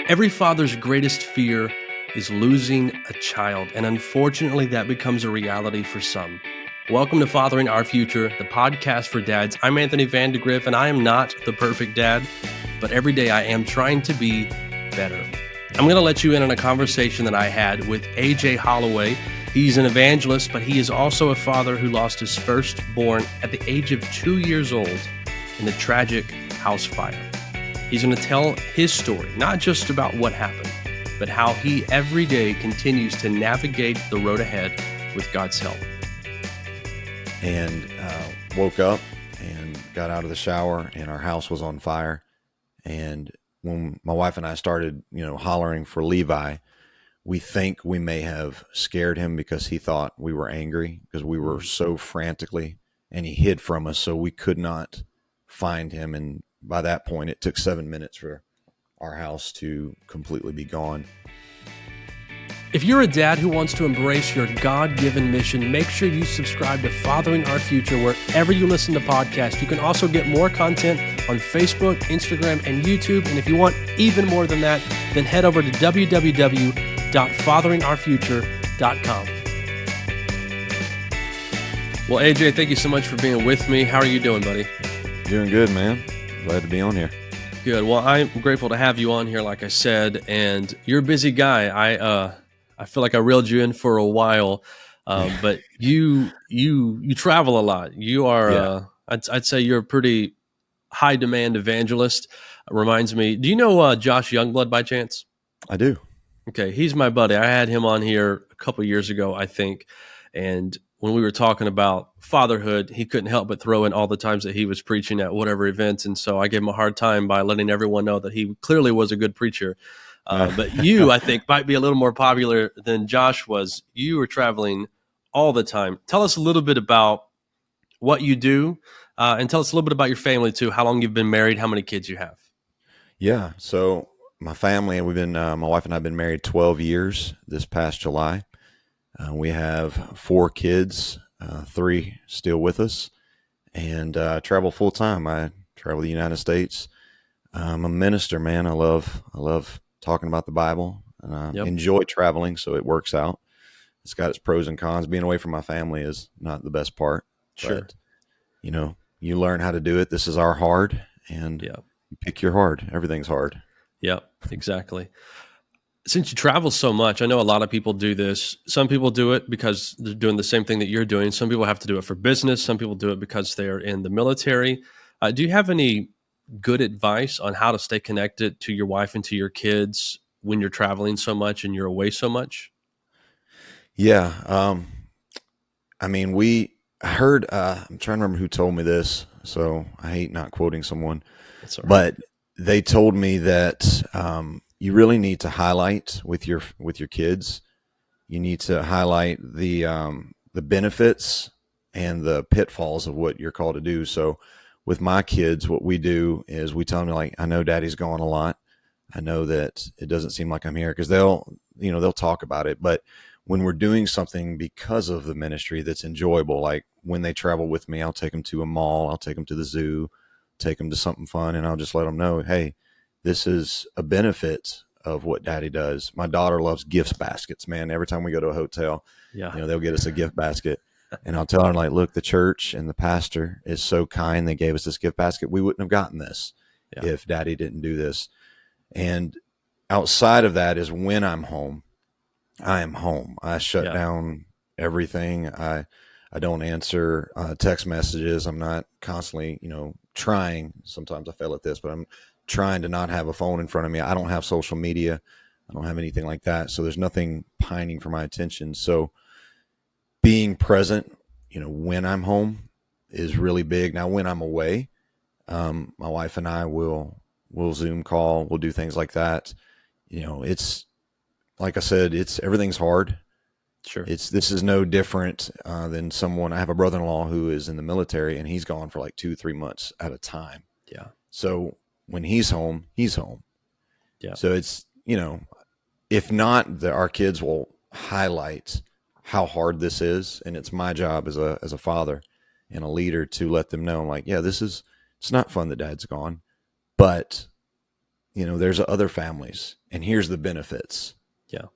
Every father's greatest fear is losing a child, and unfortunately that becomes a reality for some. Welcome to Fathering Our Future, the podcast for dads. I'm Anthony Vandegrift, and I am not the perfect dad, but every day I am trying to be better. I'm going to let you in on a conversation that I had with AJ Holloway. He's an evangelist, but he is also a father who lost his firstborn at the age of 2 years old in a tragic house fire. He's going to tell his story, not just about what happened, but how he every day continues to navigate the road ahead with God's help. And woke up and got out of the shower, and our house was on fire. And when my wife and I started, hollering for Levi, we think we may have scared him because he thought we were angry because we were so frantically, and he hid from us, so we could not find him. And by that point, it took 7 minutes for our house to completely be gone. If you're a dad who wants to embrace your God-given mission, make sure you subscribe to Fathering Our Future wherever you listen to podcasts. You can also get more content on Facebook, Instagram, and YouTube. And if you want even more than that, then head over to www.fatheringourfuture.com. Well, AJ, thank you so much for being with me. How are you doing, buddy? Doing good, man. Glad to be on here. Good. Well, I'm grateful to have you on here, like I said, and you're a busy guy. I feel like I reeled you in for a while, but you travel a lot. You are, I'd say you're a pretty high demand evangelist. Reminds me, do you know Josh Youngblood by chance? I do. Okay, he's my buddy. I had him on here a couple years ago, I think, and when we were talking about fatherhood, he couldn't help but throw in all the times that he was preaching at whatever events, and so I gave him a hard time by letting everyone know that he clearly was a good preacher. But you, I think, might be a little more popular than Josh was. You were traveling all the time. Tell us a little bit about what you do, and tell us a little bit about your family, too, how long you've been married, how many kids you have. Yeah, so my family, my wife and I have been married 12 years this past July. We have 4 kids, 3 still with us, and travel full time. I travel the United States. I'm a minister, man. I love talking about the Bible. Enjoy traveling, so it works out. It's got its pros and cons. Being away from my family is not the best part. Sure. But, you learn how to do it. This is our hard, and you pick your hard. Everything's hard. Yep, exactly. Since you travel so much, I know a lot of people do this. Some people do it because they're doing the same thing that you're doing. Some people have to do it for business. Some people do it because they're in the military. Do you have any good advice on how to stay connected to your wife and to your kids when you're traveling so much and you're away so much? Yeah. I heard, I'm trying to remember who told me this, so I hate not quoting someone, That's all right. but they told me that, you really need to highlight with your kids. You need to highlight the benefits and the pitfalls of what you're called to do. So with my kids, what we do is we tell them, like, I know Daddy's gone a lot. I know that it doesn't seem like I'm here, because they'll talk about it. But when we're doing something because of the ministry that's enjoyable, like when they travel with me, I'll take them to a mall, I'll take them to the zoo, take them to something fun, and I'll just let them know, hey, this is a benefit of what Daddy does. My daughter loves gift baskets, man. Every time we go to a hotel, they'll get us a gift basket. And I'll tell her, like, look, the church and the pastor is so kind. They gave us this gift basket. We wouldn't have gotten this if Daddy didn't do this. And outside of that is when I'm home, I am home. I shut down everything. I don't answer text messages. I'm not constantly, trying. Sometimes I fail at this, but I'm trying to not have a phone in front of me. I don't have social media. I don't have anything like that. So there's nothing pining for my attention. So being present, when I'm home is really big. Now, when I'm away, my wife and I will Zoom call. We'll do things like that. It's like I said, everything's hard. Sure. This is no different than someone. I have a brother-in-law who is in the military, and he's gone for like 2-3 months at a time. Yeah. So when he's home, he's home. Yeah. So it's, if not, our kids will highlight how hard this is. And it's my job as a father and a leader to let them know, like, yeah, it's not fun that Dad's gone, but there's other families, and here's the benefits. Yeah.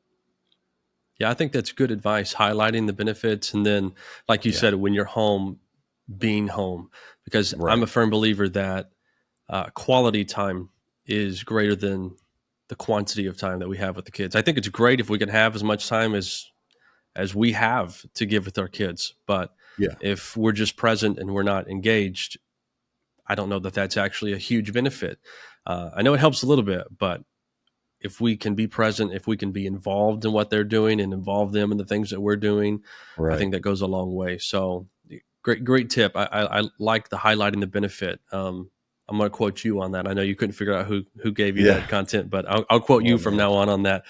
Yeah, I think that's good advice, highlighting the benefits. And then, like you Yeah. said, when you're home, being home, because I'm Right. a firm believer that quality time is greater than the quantity of time that we have with the kids. I think it's great if we can have as much time as we have to give with our kids. But Yeah. if we're just present and we're not engaged, I don't know that that's actually a huge benefit. I know it helps a little bit, but if we can be present, if we can be involved in what they're doing and involve them in the things that we're doing, I Right. think that goes a long way. So great tip. I like the highlighting the benefit. I'm going to quote you on that. I know you couldn't figure out who gave you Yeah. that content, but I'll quote you Oh from man. now on that.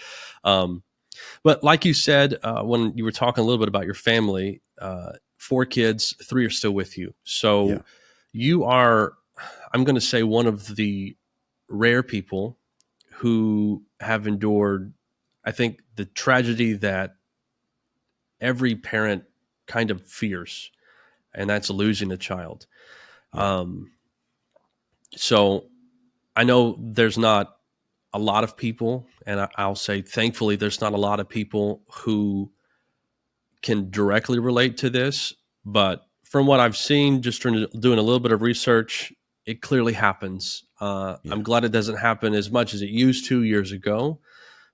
Um, but like you said, when you were talking a little bit about your family, 4 kids, 3 are still with you. Yeah. So you are, I'm going to say, one of the rare people who have endured, I think, the tragedy that every parent kind of fears, and that's losing a child. Yeah. Um, so I know there's not a lot of people, and I'll say, thankfully, there's not a lot of people who can directly relate to this. But from what I've seen, just doing a little bit of research, it clearly happens. Yeah. I'm glad it doesn't happen as much as it used to years ago,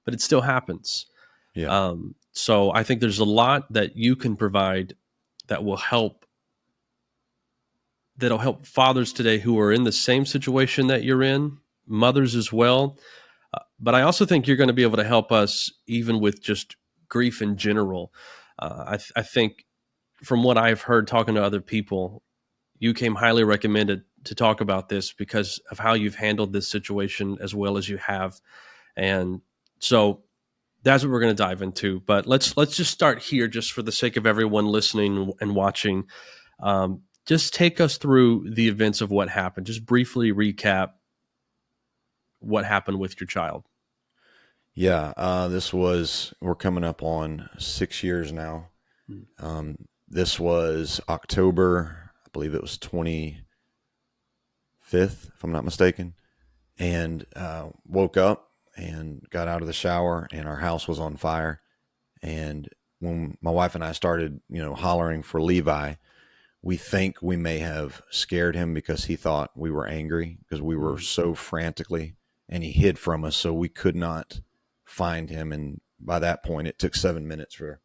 but it still happens. Yeah. So I think there's a lot that you can provide that will help, that'll help fathers today who are in the same situation that you're in, mothers as well. But I also think you're going to be able to help us even with just grief in general. I think from what I've heard talking to other people, you came highly recommended to talk about this because of how you've handled this situation as well as you have. And so that's what we're going to dive into. But let's just start here, just for the sake of everyone listening and watching. Just take us through the events of what happened. Just briefly recap what happened with your child. Yeah. We're coming up on 6 years now. This was October, I believe it was 25th, if I'm not mistaken, and woke up and got out of the shower, and our house was on fire. And when my wife and I started, hollering for Levi, we think we may have scared him because he thought we were angry because we were so frantically, and he hid from us, so we could not find him. And by that point, it took 7 minutes for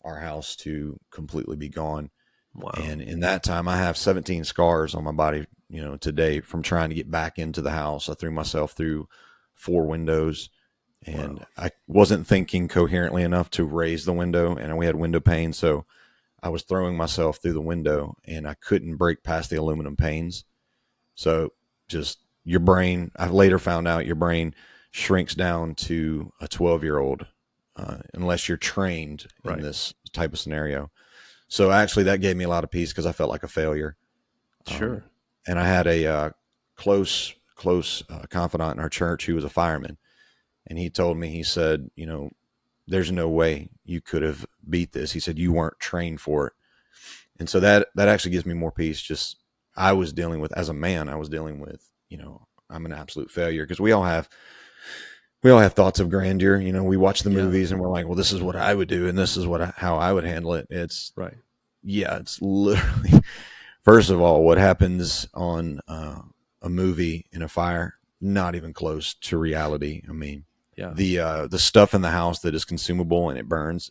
our house to completely be gone. Wow. And in that time, I have 17 scars on my body, today from trying to get back into the house. I threw myself through 4 windows, and Wow. I wasn't thinking coherently enough to raise the window, and we had window panes. So I was throwing myself through the window, and I couldn't break past the aluminum panes. So just your brain, I later found out your brain shrinks down to a 12-year-old unless you're trained in this type of scenario. So actually that gave me a lot of peace because I felt like a failure. Sure. And I had a close confidant in our church who was a fireman. And he told me, he said, there's no way you could have beat this. He said, you weren't trained for it. And so that actually gives me more peace. Just, I was dealing with, as a man, I'm an absolute failure, because we all have thoughts of grandeur. We watch the movies and we're like, well, this is what I would do, and this is how I would handle it. It's right. Yeah, it's literally, first of all, what happens on a movie in a fire, not even close to reality. I mean, the stuff in the house that is consumable and it burns,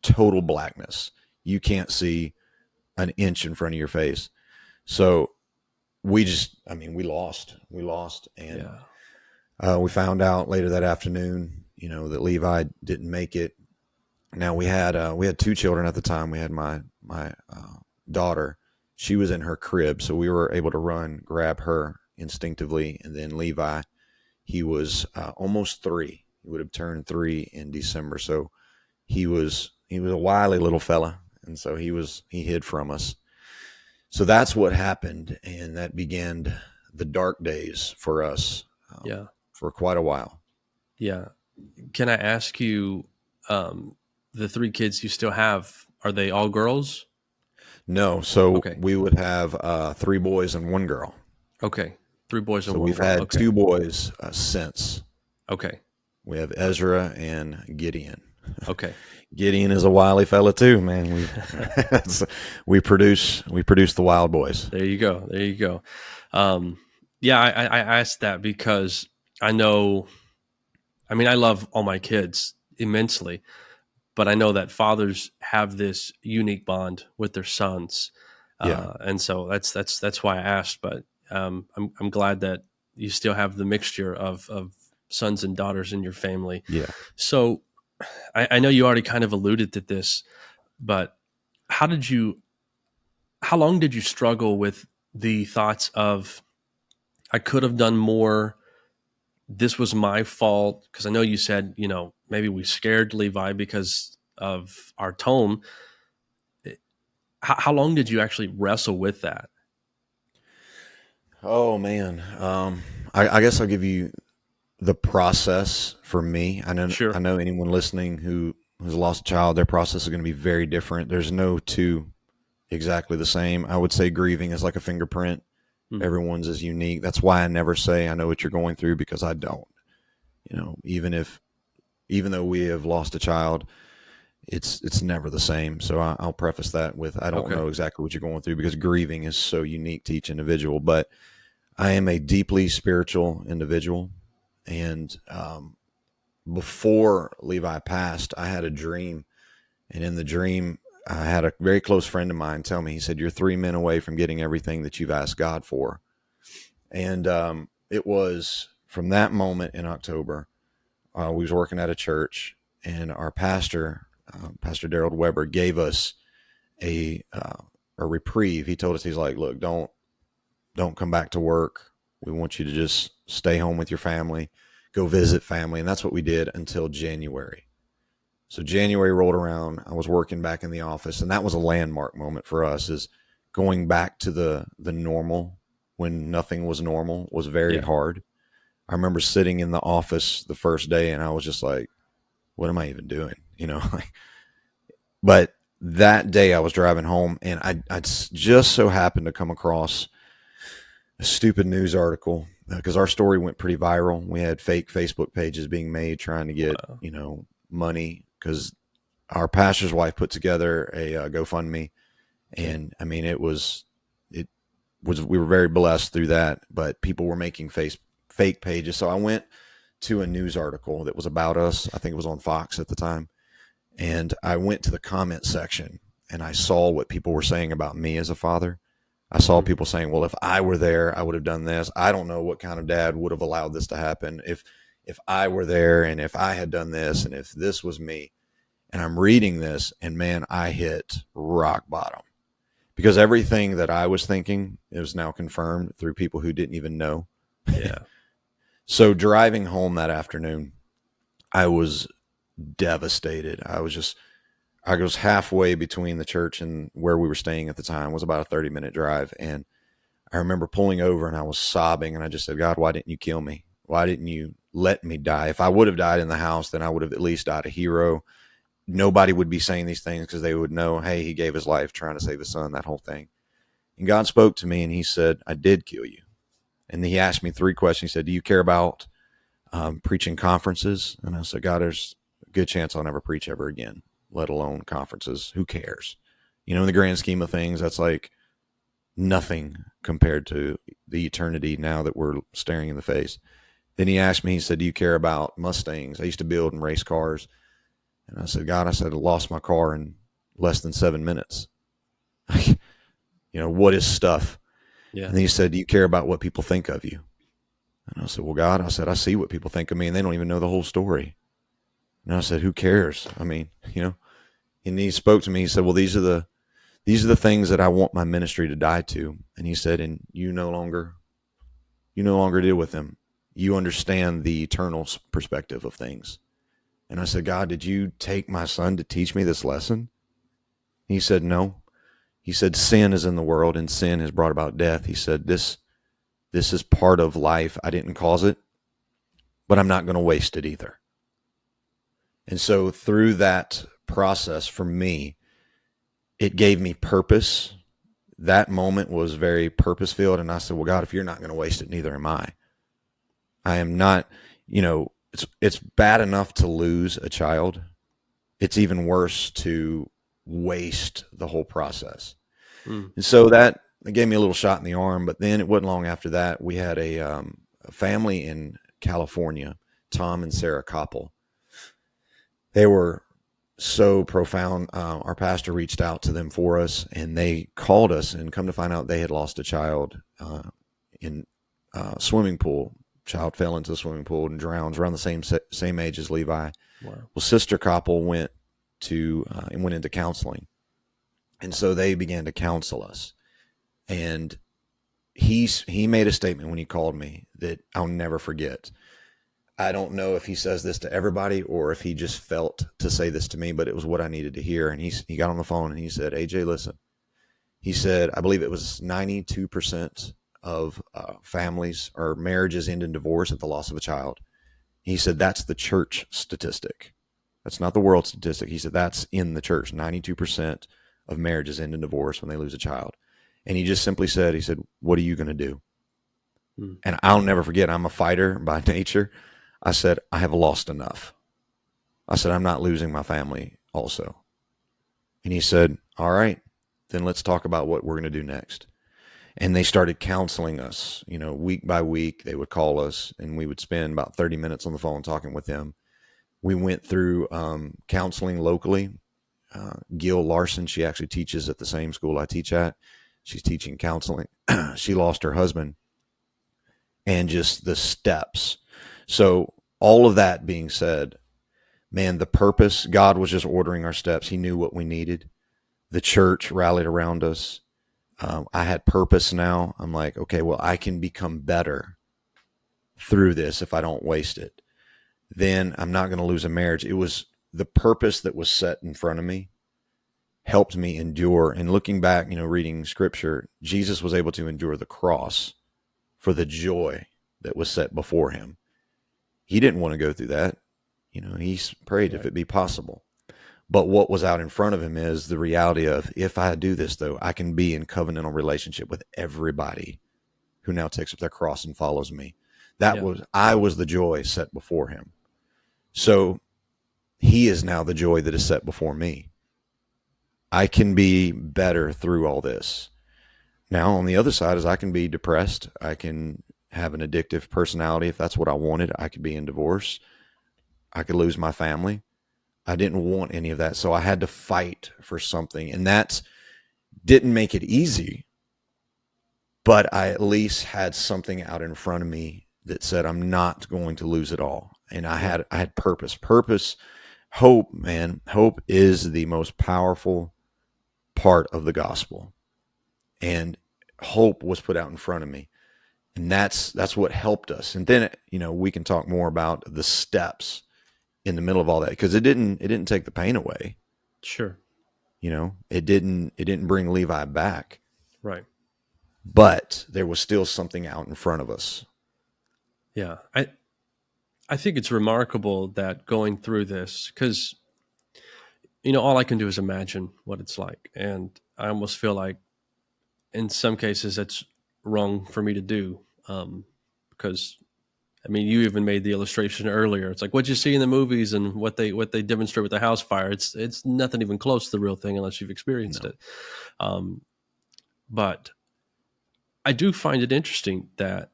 total blackness. You can't see an inch in front of your face. So we lost. And we found out later that afternoon, that Levi didn't make it. Now we had 2 children at the time. We had my daughter. She was in her crib, so we were able to grab her instinctively. And then Levi, he was almost 3. He would have turned 3 in December. So he was a wily little fella, and so he hid from us. So that's what happened, and that began the dark days for us. For quite a while. Yeah. Can I ask you, the 3 kids you still have, are they all girls? No. So we would have 3 boys and 1 girl. Okay. 3 boys So and 1 we've girl. had Okay. 2 boys since. Okay. We have Ezra and Gideon. Okay. Gideon is a wily fella too, man. We produce the wild boys. There you go. There you go. Yeah, I asked that because I know, I mean, I love all my kids immensely, but I know that fathers have this unique bond with their sons. Yeah, And so that's why I asked, but I'm glad that you still have the mixture of sons and daughters in your family. yeah. So I know you already kind of alluded to this, but how did you, how long did you struggle with the thoughts of, I could have done more, this was my fault? Because I know you said, maybe we scared Levi because of our tone. How long did you actually wrestle with that? Oh man, I guess I'll give you the process for me. I Sure. know anyone listening who has lost a child, their process is going to be very different. There's no two exactly the same. I would say grieving is like a fingerprint. Mm, Everyone's is unique. That's why I never say I know what you're going through, because I don't. Even though we have lost a child, it's never the same. So I'll preface that with I don't okay. know exactly what you're going through, because grieving is so unique to each individual. But I am a deeply spiritual individual, and before Levi passed, I had a dream, and in the dream, I had a very close friend of mine tell me. He said, "You're 3 men away from getting everything that you've asked God for." And it was from that moment in October. We was working at a church, and our pastor, Pastor Daryl Weber, gave us a reprieve. He told us, he's like, "Look, don't come back to work. We want you to just stay home with your family, go visit family." And that's what we did until January. So January rolled around. I was working back in the office, and that was a landmark moment for us, is going back to the normal when nothing was normal was very Yeah. hard. I remember sitting in the office the first day, and I was just like, what am I even doing? But that day I was driving home, and I just so happened to come across a stupid news article, because our story went pretty viral. We had fake Facebook pages being made trying to get, Wow. money, because our pastor's wife put together a GoFundMe. Okay. And I mean, we were very blessed through that, but people were making fake pages. So I went to a news article that was about us. I think it was on Fox at the time. And I went to the comment section, and I saw what people were saying about me as a father. I saw Mm, people saying, well, if I were there, I would have done this. I don't know what kind of dad would have allowed this to happen. If I were there, and if I had done this, and if this was me. And I'm reading this, and man, I hit rock bottom, because everything that I was thinking is now confirmed through people who didn't even know. yeah. So driving home that afternoon, I was devastated. I was halfway between the church and where we were staying at the time. It was about a 30-minute drive. And I remember pulling over, and I was sobbing, and I just said, "God, why didn't you kill me? Why didn't you let me die? If I would have died in the house, then I would have at least died a hero. Nobody would be saying these things, because they would know, hey, he gave his life trying to save his son," that whole thing. And God spoke to me, and he said, "I did kill you." And he asked me 3 questions. He said, "Do you care about preaching conferences?" And I said, "God, there's a good chance I'll never preach ever again, let alone conferences. Who cares? In the grand scheme of things, that's like nothing compared to the eternity now that we're staring in the face." Then he asked me, he said, "Do you care about Mustangs?" I used to build and race cars. And I said, "God," I said, "I lost my car in less than 7 minutes. What is stuff?" Yeah. And then he said, "Do you care about what people think of you?" And I said, "Well, God," I said, "I see what people think of me, and they don't even know the whole story." And I said, "Who cares? I mean, And he spoke to me. He said, "Well, these are the things that I want my ministry to die to." And he said, "And you no longer deal with them. You understand the eternal perspective of things." And I said, "God, did you take my son to teach me this lesson?" He said, "No." He said, "Sin is in the world, and sin has brought about death." He said, This is part of life. I didn't cause it, but I'm not going to waste it either." And so through that process, for me, it gave me purpose. that moment was very purpose filled. And I said, well, God, if you're not going to waste it, neither am I. I am not, it's bad enough to lose a child. It's even worse to waste the whole process. Mm. And so that gave me a little shot in the arm. But then it wasn't long after that, we had a family in California, Tom and Sarah Koppel. They were so profound. Our pastor reached out to them for us, and they called us, and come to find out they had lost a child in a swimming pool. Child fell into the swimming pool and drowned, around the same age as Levi. Wow. Well, Sister Koppel went into counseling, and so they began to counsel us. And he made a statement when he called me that I'll never forget. I don't know if he says this to everybody or if he just felt to say this to me, but it was what I needed to hear. And he got on the phone and he said, AJ, listen. He said, I believe it was 92% of families or marriages end in divorce at the loss of a child. He said, that's the church statistic. That's not the world statistic. He said, that's in the church. 92% of marriages end in divorce when they lose a child. And he just simply said, he said, what are you going to do? Mm. And I'll never forget, I'm a fighter by nature. I said, I have lost enough. I said, I'm not losing my family also. And he said, all right, then let's talk about what we're going to do next. And they started counseling us, week by week. They would call us and we would spend about 30 minutes on the phone talking with them. We went through counseling locally. Gil Larson, she actually teaches at the same school I teach at. She's teaching counseling. She lost her husband, and just the steps. So all of that being said, man, the purpose, God was just ordering our steps. He knew what we needed. The church rallied around us. I had purpose now. I'm like, okay, well, I can become better through this if I don't waste it. Then I'm not going to lose a marriage. It was the purpose that was set in front of me helped me endure. And looking back, reading scripture, Jesus was able to endure the cross for the joy that was set before him. He didn't want to go through that. He prayed if it be possible. But what was out in front of him is the reality of, if I do this, though, I can be in covenantal relationship with everybody who now takes up their cross and follows me. I was the joy set before him. So he is now the joy that is set before me. I can be better through all this. Now, on the other side is I can be depressed. I can have an addictive personality. If that's what I wanted, I could be in divorce. I could lose my family. I didn't want any of that. So I had to fight for something. And that didn't make it easy. But I at least had something out in front of me that said, I'm not going to lose it all. And I had purpose. Hope, man. Hope is the most powerful part of the gospel. And hope was put out in front of me. And that's what helped us. And then, we can talk more about the steps in the middle of all that, because it didn't take the pain away. Sure. It didn't bring Levi back. Right. But there was still something out in front of us. Yeah. I think it's remarkable that going through this, because, all I can do is imagine what it's like. And I almost feel like in some cases that's wrong for me to do. Because you even made the illustration earlier. It's like what you see in the movies and what they demonstrate with the house fire. It's nothing even close to the real thing unless you've experienced it. But I do find it interesting that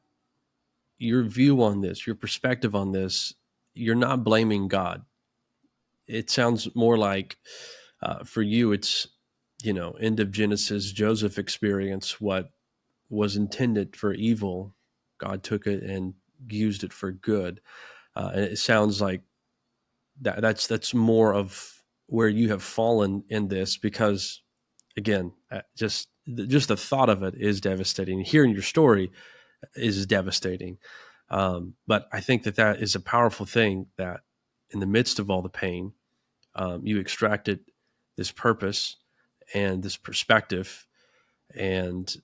your view on this, your perspective on this, you're not blaming God. It sounds more like for you, it's, end of Genesis, Joseph experience what was intended for evil. God took it and used it for good. And it sounds like that's more of where you have fallen in this, because again, just the thought of it is devastating. Hearing your story is devastating. But I think that is a powerful thing, that in the midst of all the pain, you extracted this purpose and this perspective. And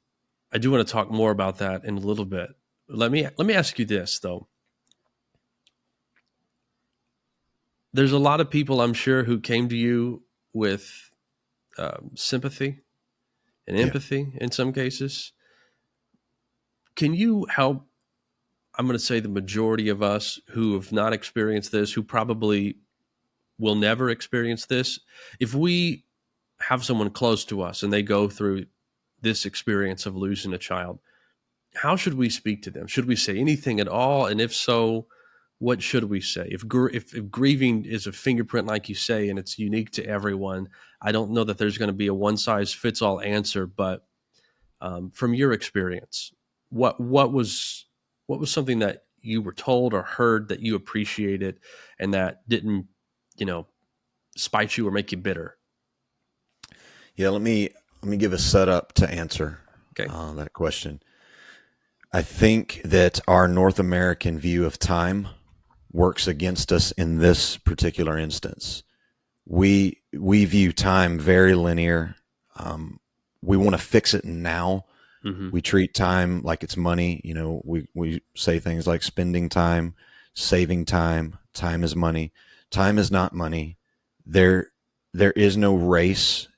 I do want to talk more about that in a little bit. Let me ask you this though. There's a lot of people, I'm sure, who came to you with sympathy and Yeah. empathy in some cases. Can you help, I'm going to say the majority of us who have not experienced this, who probably will never experience this, if we have someone close to us and they go through this experience of losing a child, how should we speak to them? Should we say anything at all? And if so, what should we say? If grieving is a fingerprint, like you say, and it's unique to everyone, I don't know that there's going to be a one size fits all answer. But from your experience, what was something that you were told or heard that you appreciated and that didn't, spite you or make you bitter? Yeah, let me give a setup to answer Okay. that question. I think that our North American view of time works against us in this particular instance. We view time very linear. We want to fix it now. Mm-hmm. We treat time like it's money. We say things like spending time, saving time. Time is money. Time is not money. There is no race.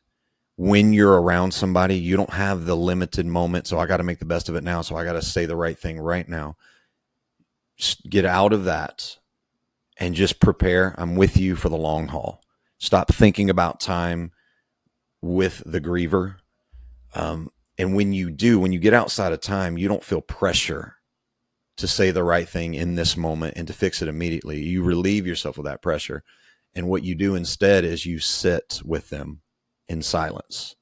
When you're around somebody, you don't have the limited moment. So I got to make the best of it now. So I got to say the right thing right now. Just get out of that and just prepare. I'm with you for the long haul. Stop thinking about time with the griever. And when you get outside of time, you don't feel pressure to say the right thing in this moment and to fix it immediately. You relieve yourself of that pressure. And what you do instead is you sit with them in silence,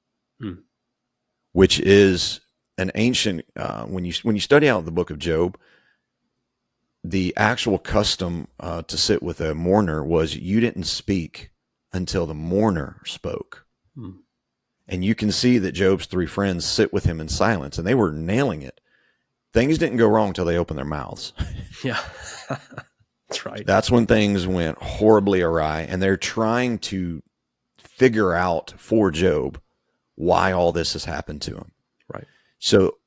which is an ancient, when you study out the book of Job, the actual custom to sit with a mourner was you didn't speak until the mourner spoke. And you can see that Job's three friends sit with him in silence, and they were nailing it. Things didn't go wrong until they opened their mouths. Yeah, that's right. That's when things went horribly awry, and they're trying to figure out for Job why all this has happened to him. Right. So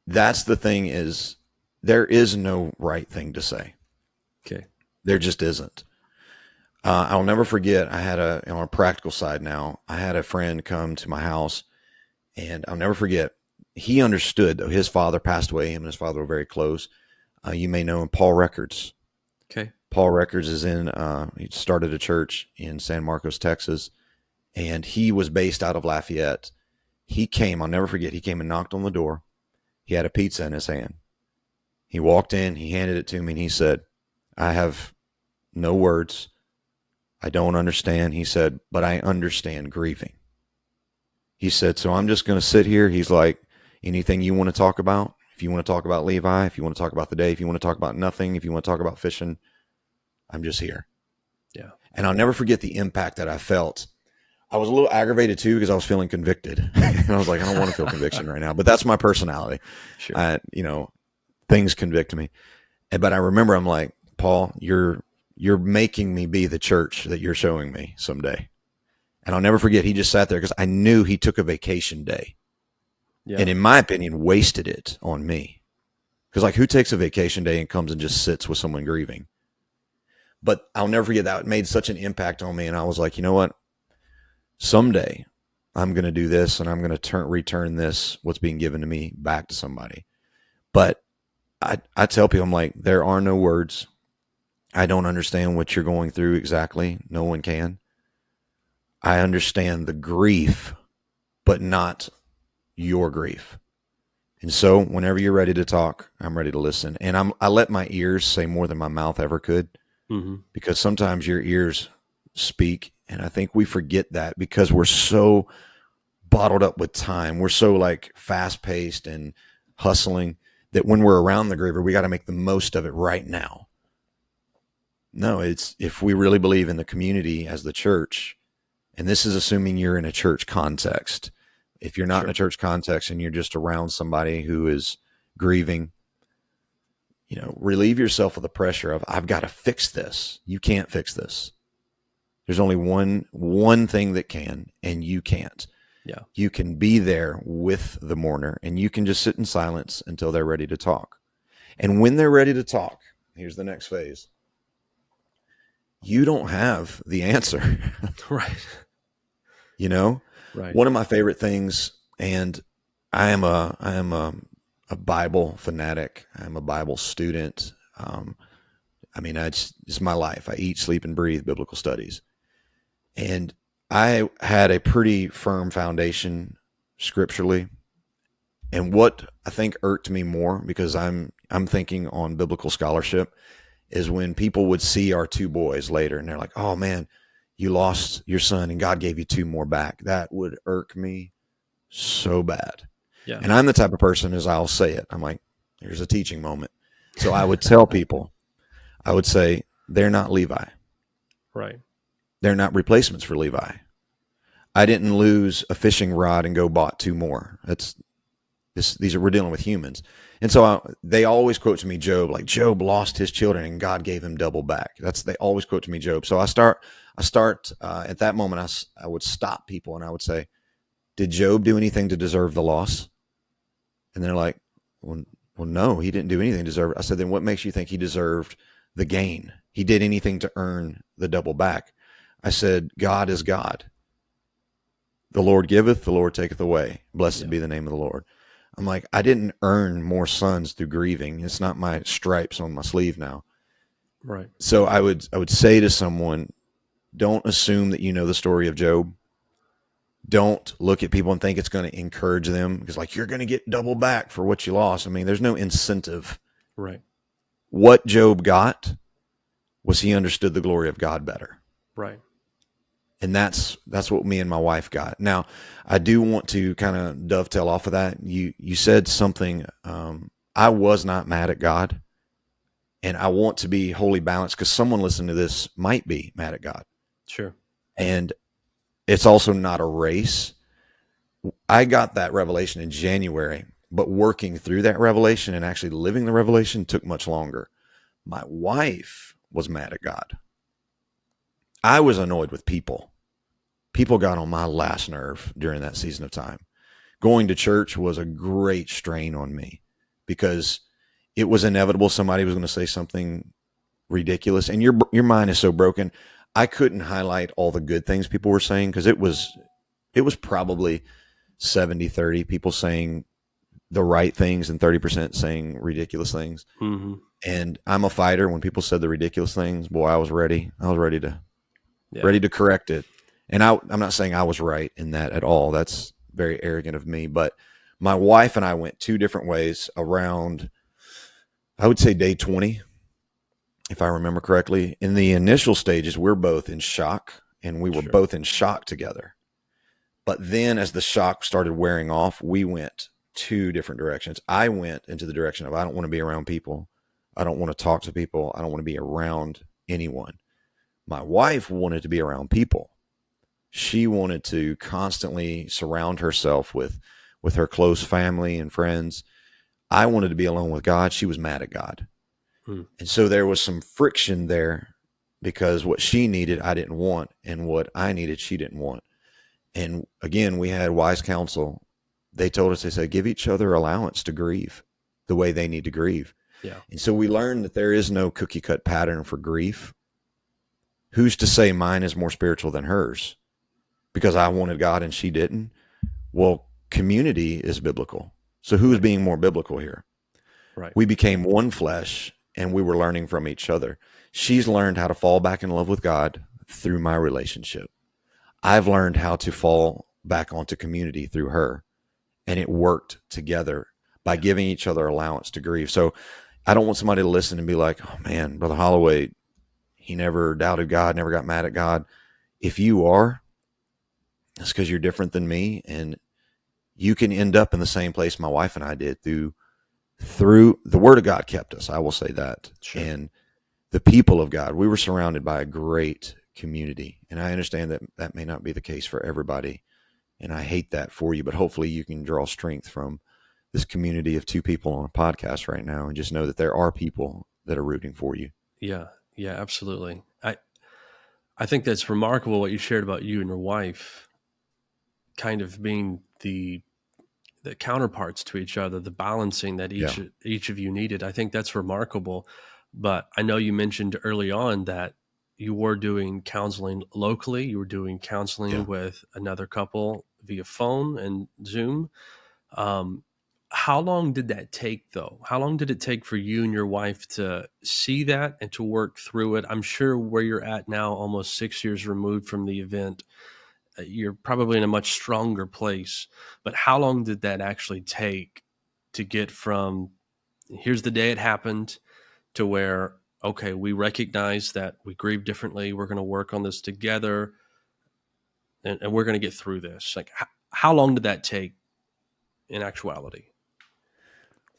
that's the thing, is there is no right thing to say. Okay. There just isn't. I'll never forget, I had on a practical side now, I had a friend come to my house, and I'll never forget, he understood, though his father passed away, him and his father were very close. You may know him, Paul Records. Okay. Paul Records is he started a church in San Marcos, Texas, and he was based out of Lafayette. He came, I'll never forget, he came and knocked on the door. He had a pizza in his hand. He walked in, he handed it to me, and he said, I have no words. I don't understand. He said, but I understand grieving. He said, so I'm just going to sit here. He's like, anything you want to talk about? If you want to talk about Levi, if you want to talk about the day, if you want to talk about nothing, if you want to talk about fishing, I'm just here. Yeah. And I'll never forget the impact that I felt. I was a little aggravated too, because I was feeling convicted. And I was like, I don't want to feel conviction right now, but that's my personality. Sure. Things convict me. But I remember I'm like, Paul, you're making me be the church that you're showing me someday. And I'll never forget, he just sat there because I knew he took a vacation day. Yeah. And in my opinion, wasted it on me. Because who takes a vacation day and comes and just sits with someone grieving? But I'll never forget that. It made such an impact on me. And I was like, you know what? Someday I'm going to do this, and I'm going to return this, what's being given to me, back to somebody. But I tell people, I'm like, there are no words. I don't understand what you're going through exactly. No one can. I understand the grief, but not your grief. And so whenever you're ready to talk, I'm ready to listen. And I let my ears say more than my mouth ever could, because sometimes your ears speak. And I think we forget that because we're so bottled up with time. We're so fast paced and hustling that when we're around the griever, we got to make the most of it right now. No, it's if we really believe in the community as the church, and this is assuming you're in a church context. If you're not in a church context and you're just around somebody who is grieving, relieve yourself of the pressure of, I've got to fix this. You can't fix this. There's only one thing that can, and you can't. Yeah. You can be there with the mourner, and you can just sit in silence until they're ready to talk. And when they're ready to talk, here's the next phase. You don't have the answer. Right. Right. One of my favorite things And I am a Bible fanatic. I'm a Bible student. It's my life. I eat, sleep, and breathe biblical studies. And I had a pretty firm foundation scripturally. And what I think irked me more, because I'm thinking on biblical scholarship, is when people would see our two boys later and they're like, "Oh man, you lost your son and God gave you two more back." That would irk me so bad. Yeah. And I'm the type of person, as I'll say it, I'm like, here's a teaching moment. So I would tell people, I would say, they're not Levi. Right. They're not replacements for Levi. I didn't lose a fishing rod and go bought two more. We're dealing with humans. And so they always quote to me Job, like Job lost his children and God gave him double back. They always quote to me Job. So I start at that moment, I would stop people and I would say, did Job do anything to deserve the loss? And they're like, well, no, he didn't do anything to deserve it. I said, then what makes you think he deserved the gain? He did anything to earn the double back. I said, God is God. The Lord giveth, the Lord taketh away. Blessed be the name of the Lord. I'm like, I didn't earn more sons through grieving. It's not my stripes on my sleeve now. Right. So I would say to someone, don't assume that you know the story of Job. Don't look at people and think it's going to encourage them, because like, you're going to get double back for what you lost. I mean, there's no incentive. Right. What Job got was he understood the glory of God better. Right. And that's what me and my wife got. Now, I do want to kind of dovetail off of that. You said something. I was not mad at God, and I want to be wholly balanced, because someone listening to this might be mad at God. Sure. And it's also not a race. I got that revelation in January, but working through that revelation and actually living the revelation took much longer. My wife was mad at God. I was annoyed with people. People got on my last nerve during that season of time. Going to church was a great strain on me, because it was inevitable somebody was going to say something ridiculous, and your mind is so broken. I couldn't highlight all the good things people were saying, because it was probably 70-30 people saying the right things and 30% saying ridiculous things. Mm-hmm. And I'm a fighter. When people said the ridiculous things, boy, I was ready to correct it. And I'm not saying I was right in that at all. That's very arrogant of me. But my wife and I went two different ways around, I would say, day 20, if I remember correctly. In the initial stages, we're both in shock, and we were both in shock together. But then as the shock started wearing off, we went two different directions. I went into the direction of, I don't want to be around people. I don't want to talk to people. I don't want to be around anyone. My wife wanted to be around people. She wanted to constantly surround herself with her close family and friends. I wanted to be alone with God. She was mad at God. And so there was some friction there, because what she needed, I didn't want, and what I needed, she didn't want. And again, we had wise counsel. They told us, they said, give each other allowance to grieve the way they need to grieve. Yeah. And so we learned that there is no cookie cut pattern for grief. Who's to say mine is more spiritual than hers because I wanted God and she didn't? Well, community is biblical. So who is being more biblical here? Right. We became one flesh, and we were learning from each other. She's learned how to fall back in love with God through my relationship. I've learned how to fall back onto community through her, and it worked together by giving each other allowance to grieve. So I don't want somebody to listen and be like, oh man, Brother Holloway, he never doubted God, never got mad at God. If you are, it's because you're different than me, and you can end up in the same place my wife and I did through the Word of God kept us. I will say that. Sure. And the people of God, we were surrounded by a great community. And I understand that that may not be the case for everybody. And I hate that for you, but hopefully you can draw strength from this community of two people on a podcast right now, and just know that there are people that are rooting for you. Yeah. Yeah, absolutely. I think that's remarkable what you shared about you and your wife kind of being the counterparts to each other, the balancing that each of you needed. I think that's remarkable. But I know you mentioned early on that you were doing counseling locally. You were doing counseling with another couple via phone and Zoom. Um, how long did that take, though? How long did it take for you and your wife to see that and to work through it? I'm sure where you're at now, almost 6 years removed from the event, you're probably in a much stronger place. But how long did that actually take to get from here's the day it happened to where, okay, we recognize that we grieve differently. We're going to work on this together, and we're going to get through this. Like, how long did that take in actuality?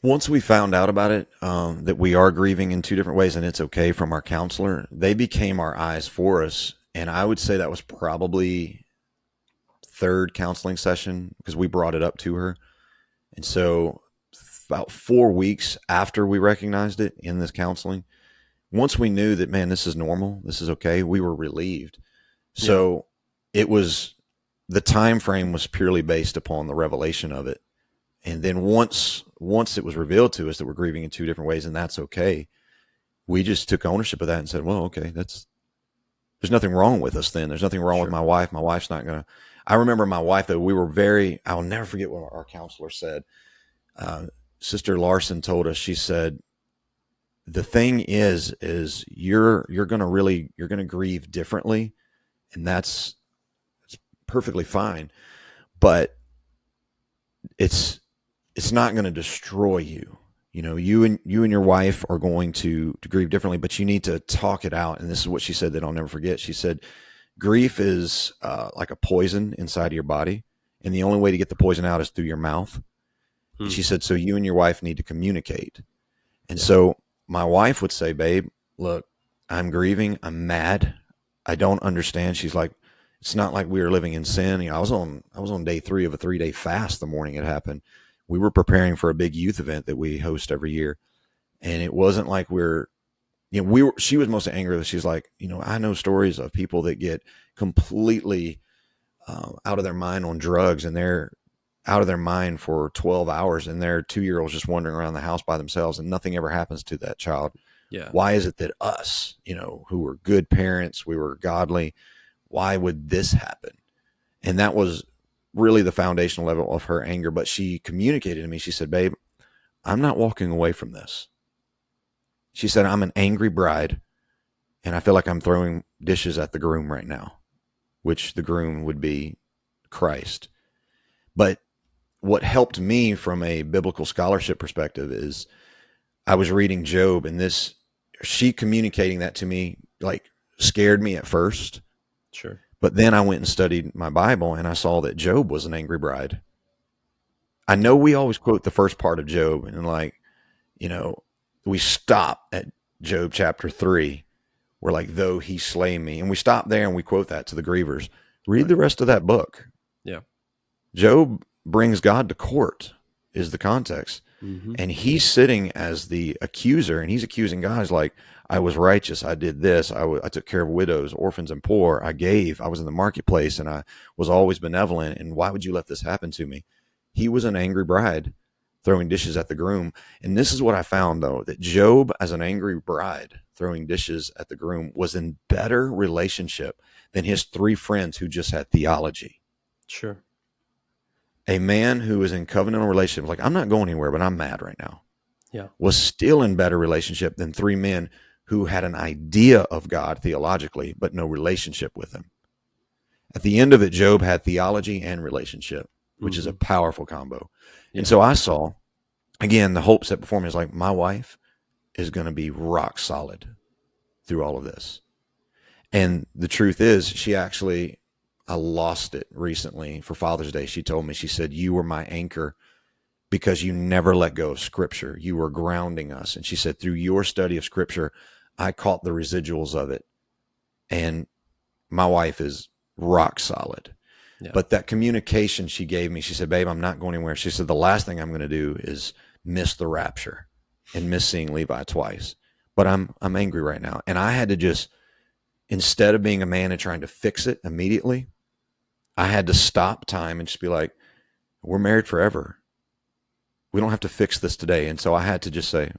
Once we found out about it, that we are grieving in two different ways and it's okay from our counselor, they became our eyes for us. And I would say that was probably third counseling session because we brought it up to her. And so about 4 weeks after we recognized it in this counseling, once we knew that, man, this is normal, this is okay, we were relieved. So it was, the time frame was purely based upon the revelation of it. And then once it was revealed to us that we're grieving in two different ways and that's okay, we just took ownership of that and said, well, okay, there's nothing wrong with us then. There's nothing wrong with my wife. My wife's not going to. I remember my wife, though, I'll never forget what our counselor said. Sister Larson told us, she said, the thing is you're going to grieve differently, and it's perfectly fine, but it's not going to destroy you. You know, you and your wife are going to grieve differently, but you need to talk it out. And this is what she said that I'll never forget. She said, grief is like a poison inside of your body, and the only way to get the poison out is through your mouth. And she said, so you and your wife need to communicate. And so my wife would say, babe, look, I'm grieving. I'm mad. I don't understand. She's like, it's not like we were living in sin. You know, I was on day 3 of a 3-day fast the morning it happened. We were preparing for a big youth event that we host every year. And it wasn't like she was mostly angry that she's like, I know stories of people that get completely out of their mind on drugs, and they're out of their mind for 12 hours and their 2-year-old's just wandering around the house by themselves and nothing ever happens to that child. Yeah. Why is it that us, who were good parents, we were godly, why would this happen? And that was really the foundational level of her anger. But she communicated to me. She said, babe, I'm not walking away from this. She said, I'm an angry bride, and I feel like I'm throwing dishes at the groom right now, which the groom would be Christ. But what helped me from a biblical scholarship perspective is I was reading Job, and she communicating that to me, like, scared me at first. Sure. But then I went and studied my Bible, and I saw that Job was an angry bride. I know we always quote the first part of Job, and we stop at Job chapter 3. We're like, though he slay me. And we stop there and we quote that to the grievers. Read the rest of that book. Yeah. Job brings God to court is the context. Mm-hmm. And he's sitting as the accuser, and he's accusing God. He's like, I was righteous. I did this. I took care of widows, orphans, and poor. I gave. I was in the marketplace, and I was always benevolent. And why would you let this happen to me? He was an angry bride throwing dishes at the groom. And this is what I found, though, that Job, as an angry bride throwing dishes at the groom, was in better relationship than his 3 friends who just had theology. Sure. A man who is in covenantal relationship, like, I'm not going anywhere, but I'm mad right now, was still in better relationship than 3 men who had an idea of God theologically, but no relationship with him. At the end of it, Job had theology and relationship, which is a powerful combo. Yeah. And so I saw, again, the hope set before me is like, my wife is going to be rock solid through all of this. And the truth is, I lost it recently for Father's Day. She told me, she said, you were my anchor because you never let go of Scripture. You were grounding us. And she said, through your study of Scripture, I caught the residuals of it. And my wife is rock solid. Yeah. But that communication she gave me, she said, babe, I'm not going anywhere. She said, the last thing I'm going to do is miss the rapture and miss seeing Levi twice. But I'm angry right now. And I had to just, instead of being a man and trying to fix it immediately, I had to stop time and just be like, we're married forever. We don't have to fix this today. And so I had to just say,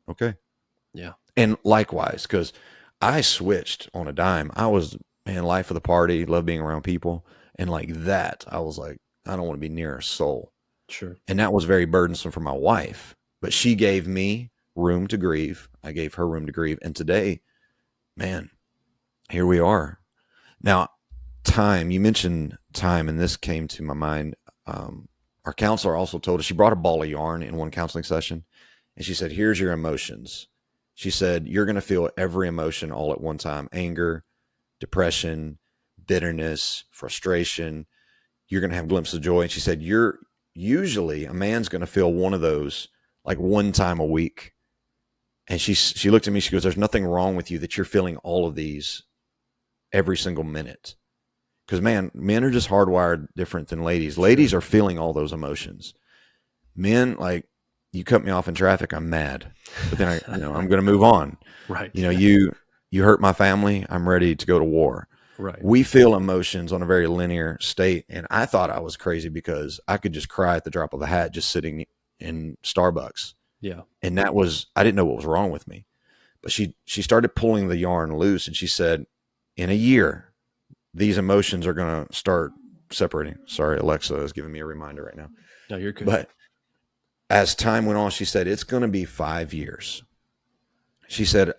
okay. Yeah. And likewise, because I switched on a dime. I was, life of the party, love being around people. And like that, I was like, I don't want to be near her soul. Sure. And that was very burdensome for my wife. But she gave me room to grieve. I gave her room to grieve. And today, man, here we are. Now, time, you mentioned time, and this came to my mind. Our counselor also told us, she brought a ball of yarn in one counseling session, and she said, here's your emotions. She said, you're going to feel every emotion all at one time: anger, depression, bitterness, frustration. You're going to have glimpses of joy. And she said, usually a man's going to feel one of those like one time a week. And she looked at me, she goes, there's nothing wrong with you that you're feeling all of these every single minute. Because, man, men are just hardwired different than ladies. Ladies are feeling all those emotions. Men, like, you cut me off in traffic, I'm mad. But then I'm going to move on. Right. You hurt my family, I'm ready to go to war. Right. We feel emotions on a very linear state. And I thought I was crazy because I could just cry at the drop of a hat just sitting in Starbucks. Yeah. And I didn't know what was wrong with me. But she started pulling the yarn loose, and she said, in a year, these emotions are going to start separating. Sorry, Alexa is giving me a reminder right now. No, you're good. But as time went on, she said, it's going to be 5 years. She said,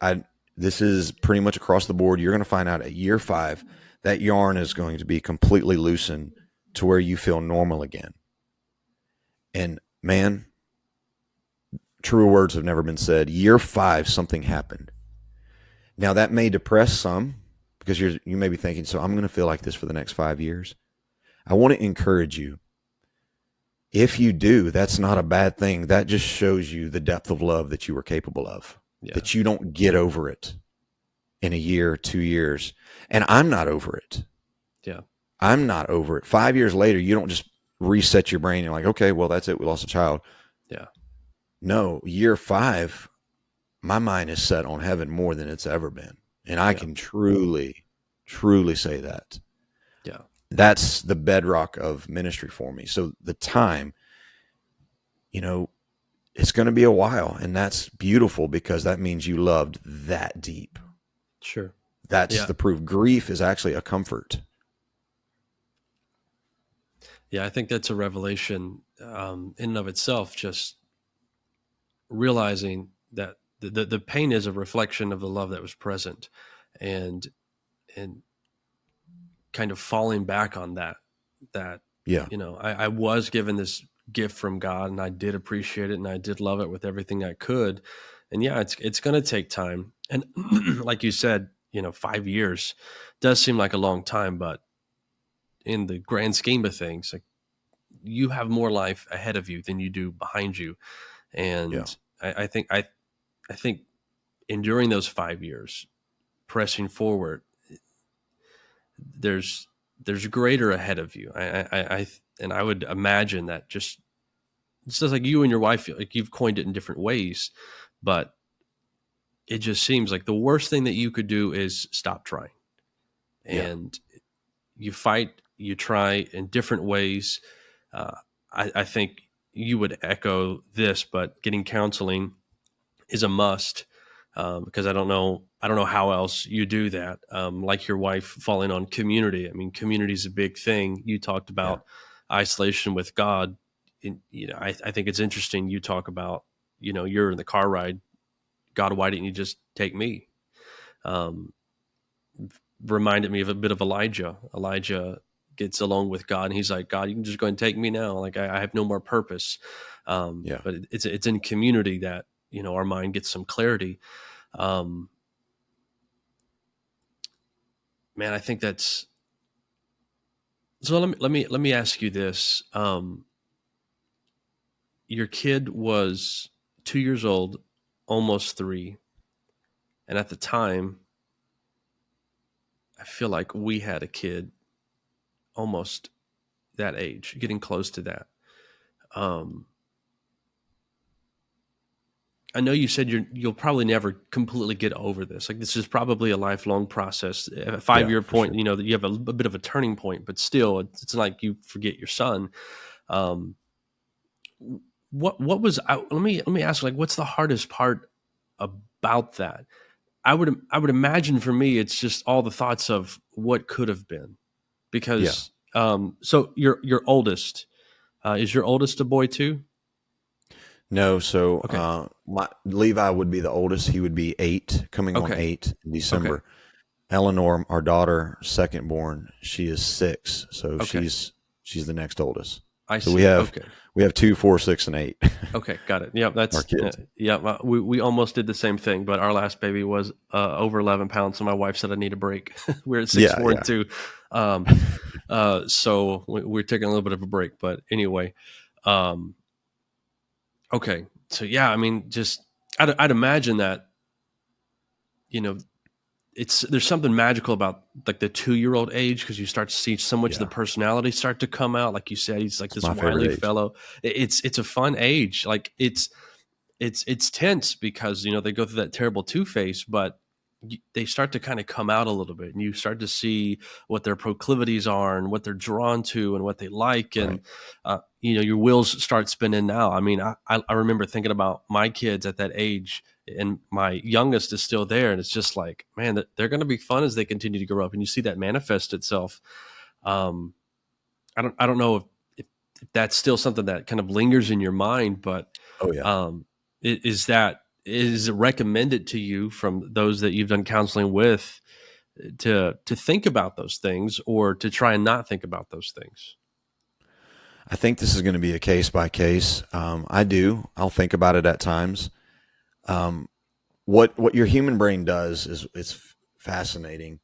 this is pretty much across the board. You're going to find out at year 5, that yarn is going to be completely loosened to where you feel normal again. And man, truer words have never been said. Year 5, something happened. Now that may depress some, because you may be thinking, so I'm going to feel like this for the next 5 years. I want to encourage you. If you do, that's not a bad thing. That just shows you the depth of love that you were capable of, that you don't get over it in a year, 2 years. And I'm not over it. Yeah. I'm not over it. 5 years later, you don't just reset your brain. You're like, okay, well, that's it. We lost a child. Yeah. No, year 5, my mind is set on heaven more than it's ever been. And I can truly, truly say that. Yeah. That's the bedrock of ministry for me. So the time, it's going to be a while, and that's beautiful because that means you loved that deep. Sure. That's the proof. Grief is actually a comfort. Yeah, I think that's a revelation in and of itself, just realizing that the pain is a reflection of the love that was present, and kind of falling back on that I was given this gift from God, and I did appreciate it, and I did love it with everything I could. And it's going to take time. And like you said, 5 years does seem like a long time, but in the grand scheme of things, like, you have more life ahead of you than you do behind you. And I think enduring those 5 years, pressing forward, there's greater ahead of you. I would imagine that just like you and your wife, like, you've coined it in different ways, but it just seems like the worst thing that you could do is stop trying. And you fight, you try in different ways. I think you would echo this, but getting counseling is a must, because I don't know how else you do that. Like your wife, falling on community. I mean, community is a big thing. You talked about isolation with God. I think it's interesting. You talk about, you're in the car ride. God, why didn't you just take me? Reminded me of a bit of Elijah. Elijah gets along with God, and he's like, God, you can just go and take me now. Like, I have no more purpose. But it's in community that, our mind gets some clarity. Man, I think that's, so let me ask you this. Your kid was 2 years old, almost 3. And at the time, I feel like we had a kid almost that age, getting close to that. I know you said you'll probably never completely get over this. Like, this is probably a lifelong process. At a 5-year point, sure, that you have a bit of a turning point, but still, it's like you forget your son. What was? Let me ask. Like, what's the hardest part about that? I would imagine for me, it's just all the thoughts of what could have been, because So your oldest, is your oldest a boy too? No, so Okay. my Levi would be the oldest. He would be 8, coming on Okay. 8 in Okay. December. Eleanor, our daughter, second born, she is 6, so Okay. she's the next oldest. I So see. Okay. we have 2, 4, 6, and 8. Okay. Got it. Yep. Our That's, kids. yeah. We almost did the same thing, but our last baby was over 11 pounds. So my wife said I need a break. We're at 6, Yeah, 4, yeah. and 2. So we're taking a little bit of a break, but anyway, um, okay. So yeah, I mean, just, I'd imagine that, you know, there's something magical about like the 2-year-old age, because you start to see so much of the Yeah. personality start to come out. Like you said, he's like It's this my favorite wily age. fellow. It's a fun age. Like it's tense because they go through that terrible two face, but they start to kind of come out a little bit, and you start to see what their proclivities are and what they're drawn to and what they like, and Right. your wheels start spinning. Now, I mean, I remember thinking about my kids at that age, and my youngest is still there, and it's just like, man, they're going to be fun as they continue to grow up, and you see that manifest itself. um I don't know if that's still something that kind of lingers in your mind, but Oh, yeah. is it recommended to you from those that you've done counseling with to think about those things, or to try and not think about those things? I think this is going to be a case by case. I'll think about it at times. What your human brain does is it's fascinating.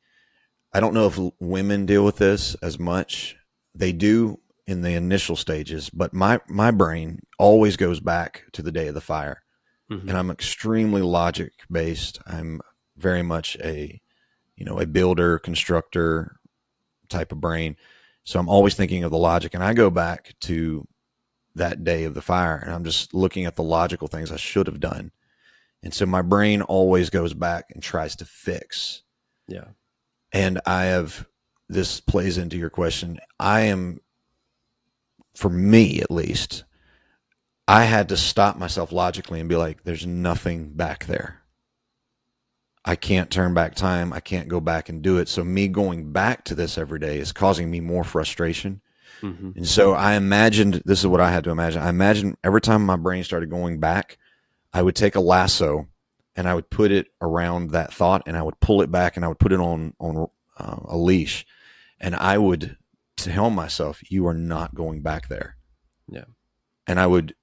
I don't know if women deal with this as much. They do in the initial stages, but my brain always goes back to the day of the fire, Hmm. and I'm extremely logic based. I'm very much a builder, constructor type of brain. So I'm always thinking of the logic, and I go back to that day of the fire, and I'm just looking at the logical things I should have done. And so my brain always goes back and tries to fix. Yeah. And this plays into your question. For me at least, I had to stop myself logically and be like, there's nothing back there. I can't turn back time. I can't go back and do it. So me going back to this every day is causing me more frustration. Hmm. And so this is what I had to imagine. I imagined every time my brain started going back, I would take a lasso and I would put it around that thought, and I would pull it back, and I would put it on a leash, and I would tell myself, you are not going back there. Yeah. And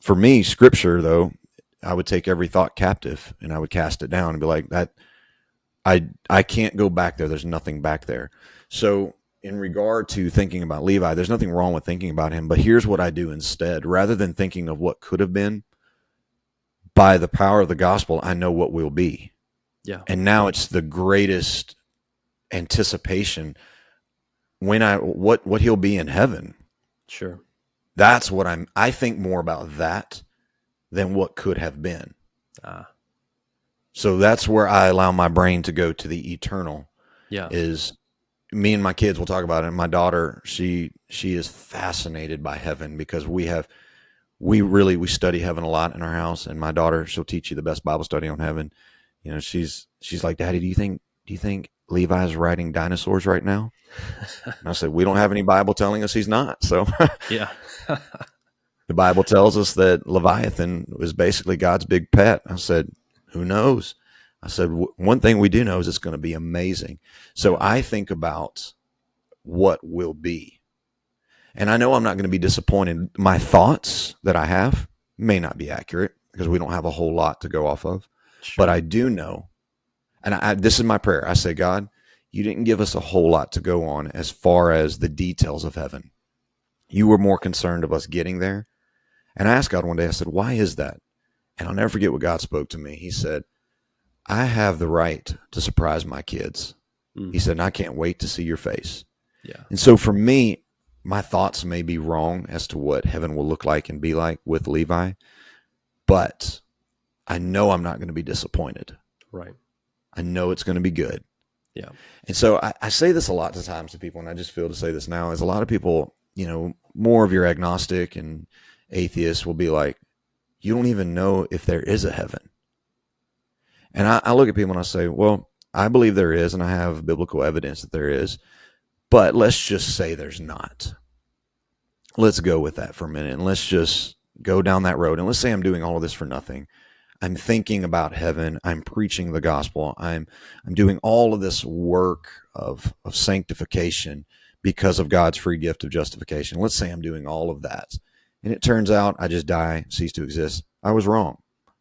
for me, scripture though, I would take every thought captive and I would cast it down and be like, that I can't go back there. There's nothing back there. So in regard to thinking about Levi, there's nothing wrong with thinking about him, but here's what I do instead. Rather than thinking of what could have been, by the power of the gospel, I know what will be. Yeah. And now it's the greatest anticipation what he'll be in heaven. Sure. That's what I think more about that than what could have been. So that's where I allow my brain to go to the eternal. Yeah. Is me and my kids will talk about it. And my daughter, she is fascinated by heaven, because we study heaven a lot in our house. And my daughter, she'll teach you the best Bible study on heaven. She's like, Daddy, do you think Levi's riding dinosaurs right now? And I said, we don't have any Bible telling us he's not. So Yeah. the Bible tells us that Leviathan was basically God's big pet. I said, who knows? I said, one thing we do know is it's going to be amazing. So I think about what will be. And I know I'm not going to be disappointed. My thoughts that I have may not be accurate, because we don't have a whole lot to go off of. Sure. But I do know, and this is my prayer. I say, God, you didn't give us a whole lot to go on as far as the details of heaven. You were more concerned of us getting there. And I asked God one day, I said, why is that? And I'll never forget what God spoke to me. He said, I have the right to surprise my kids. Mm-hmm. He said, and I can't wait to see your face. Yeah. And so for me, my thoughts may be wrong as to what heaven will look like and be like with Levi, but I know I'm not going to be disappointed. Right. I know it's going to be good. Yeah. And so I say this a lot of times to people, and I just feel to say this now, is a lot of people, more of your agnostic and atheists will be like, you don't even know if there is a heaven. And I look at people and I say, well, I believe there is, and I have biblical evidence that there is, But let's just say there's not. Let's go with that for a minute, and let's just go down that road. And let's say I'm doing all of this for nothing. I'm thinking about heaven. I'm preaching the gospel. I'm doing all of this work of sanctification because of God's free gift of justification. Let's say I'm doing all of that, and it turns out I just die, cease to exist. I was wrong.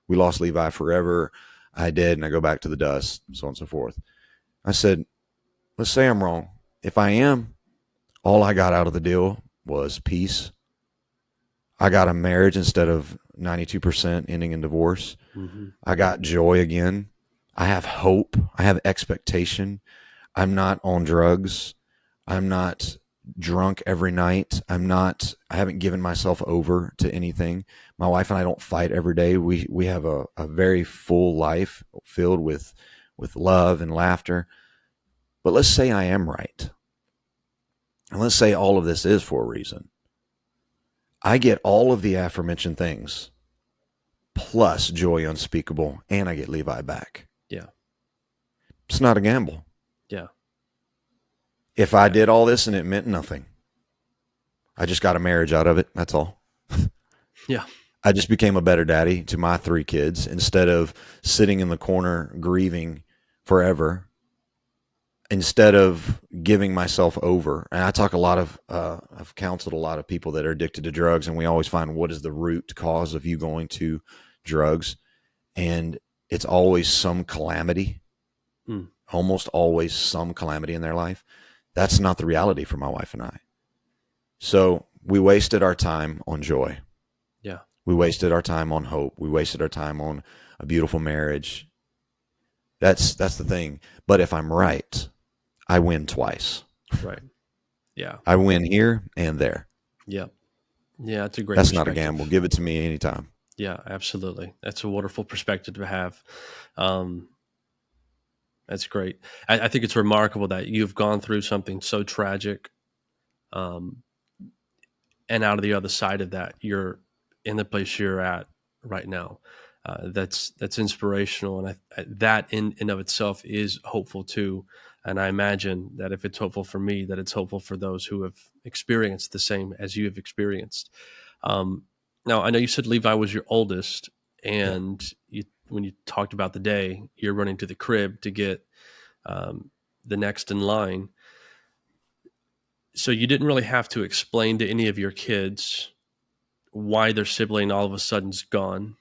We lost Levi forever. I did, and I go back to the dust, so on and so forth. I said, let's say I'm wrong. If I am, all I got out of the deal was peace. I got a marriage instead of 92% ending in divorce. Mm-hmm. I got joy again. I have hope. I have expectation. I'm not on drugs. I'm not drunk every night. I haven't given myself over to anything. My wife and I don't fight every day. We have a very full life filled with love and laughter. But let's say I am right. And let's say all of this is for a reason. I get all of the aforementioned things plus joy unspeakable, and I get Levi back. Yeah. It's not a gamble. Yeah. If I did all this and it meant nothing, I just got a marriage out of it. That's all. Yeah. I just became a better daddy to my 3 kids instead of sitting in the corner grieving forever. Instead of giving myself over. And I talk a lot of, I've counseled a lot of people that are addicted to drugs, and we always find what is the root cause of you going to drugs. And it's always some calamity, almost always some calamity in their life. That's not the reality for my wife and I. So we wasted our time on joy. Yeah. We wasted our time on hope. We wasted our time on a beautiful marriage. That's the thing. But if I'm right, I win twice. Right. Yeah. I win here and there. Yeah. Yeah. That's a great That's not a perspective. gamble. Give it to me anytime. Yeah, absolutely. That's a wonderful perspective to have. That's great. I think it's remarkable that you've gone through something so tragic. And out of the other side of that, you're in the place you're at right now. That's inspirational. And that in and of itself is hopeful too. And I imagine that if it's hopeful for me, that it's hopeful for those who have experienced the same as you have experienced. Now, I know you said Levi was your oldest, and when you talked about the day, you're running to the crib to get the next in line. So you didn't really have to explain to any of your kids why their sibling all of a sudden's gone.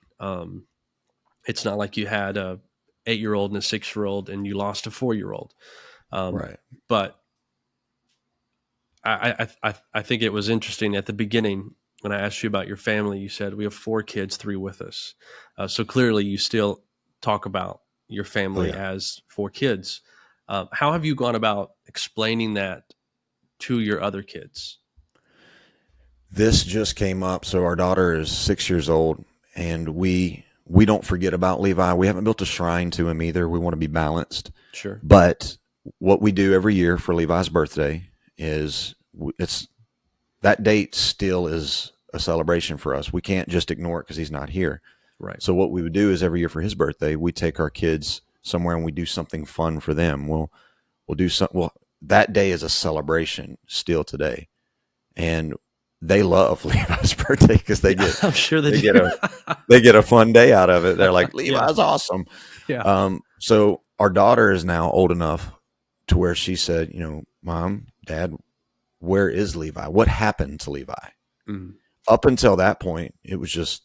It's not like you had a 8-year-old and a 6-year-old and you lost a 4-year-old. Right. But I think it was interesting at the beginning when I asked you about your family. You said we have 4 kids, 3 with us. So clearly, you still talk about your family as 4 kids. How have you gone about explaining that to your other kids? This just came up. So our daughter is 6 years old, and we don't forget about Levi. We haven't built a shrine to him either. We want to be balanced. Sure. But what we do every year for Levi's birthday is that date still is a celebration for us. We can't just ignore it because he's not here. Right. So what we would do is every year for his birthday, we take our kids somewhere and we do something fun for them. We'll do something. Well, that day is a celebration still today, and they love Levi's birthday because they get. I'm sure they get a fun day out of it. They're like, Levi's awesome. Yeah. So our daughter is now old enough to where she said, Mom, Dad, where is Levi? What happened to Levi? Mm-hmm. Up until that point, it was just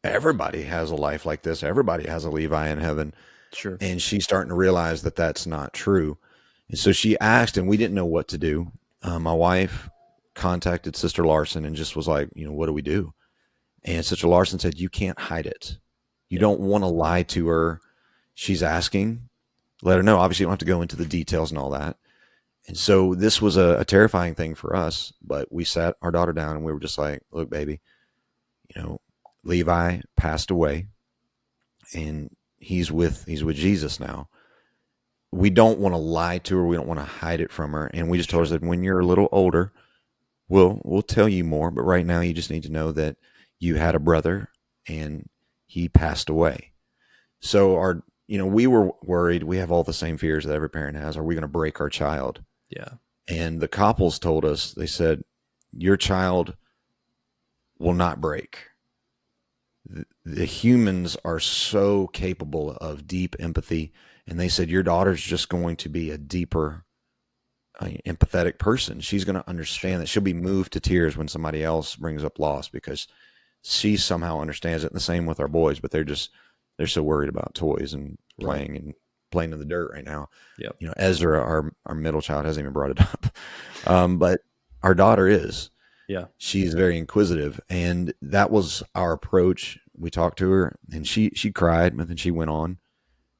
everybody has a life like this. Everybody has a Levi in heaven. Sure. And she's starting to realize that that's not true. And so she asked, and we didn't know what to do. My wife contacted Sister Larson and just was like, what do we do? And Sister Larson said, you can't hide it. You don't want to lie to her. She's asking. Let her know. Obviously, you don't have to go into the details and all that. And so this was a terrifying thing for us, but we sat our daughter down and we were just like, look, baby, Levi passed away and he's with Jesus now. We don't want to lie to her. We don't want to hide it from her. And we just told her that when you're a little older, we'll tell you more. But right now you just need to know that you had a brother and he passed away. So we were worried. We have all the same fears that every parent has. Are we going to break our child? Yeah. And the couples told us, they said, your child will not break. The humans are so capable of deep empathy. And they said, your daughter's just going to be a deeper, empathetic person. She's going to understand that. She'll be moved to tears when somebody else brings up loss because she somehow understands it. And the same with our boys, but they're so worried about toys and playing and playing in the dirt right now. Yep. You know, Ezra, our middle child, hasn't even brought it up. But our daughter is. Yeah. She's very inquisitive. And that was our approach. We talked to her and she cried, but then she went on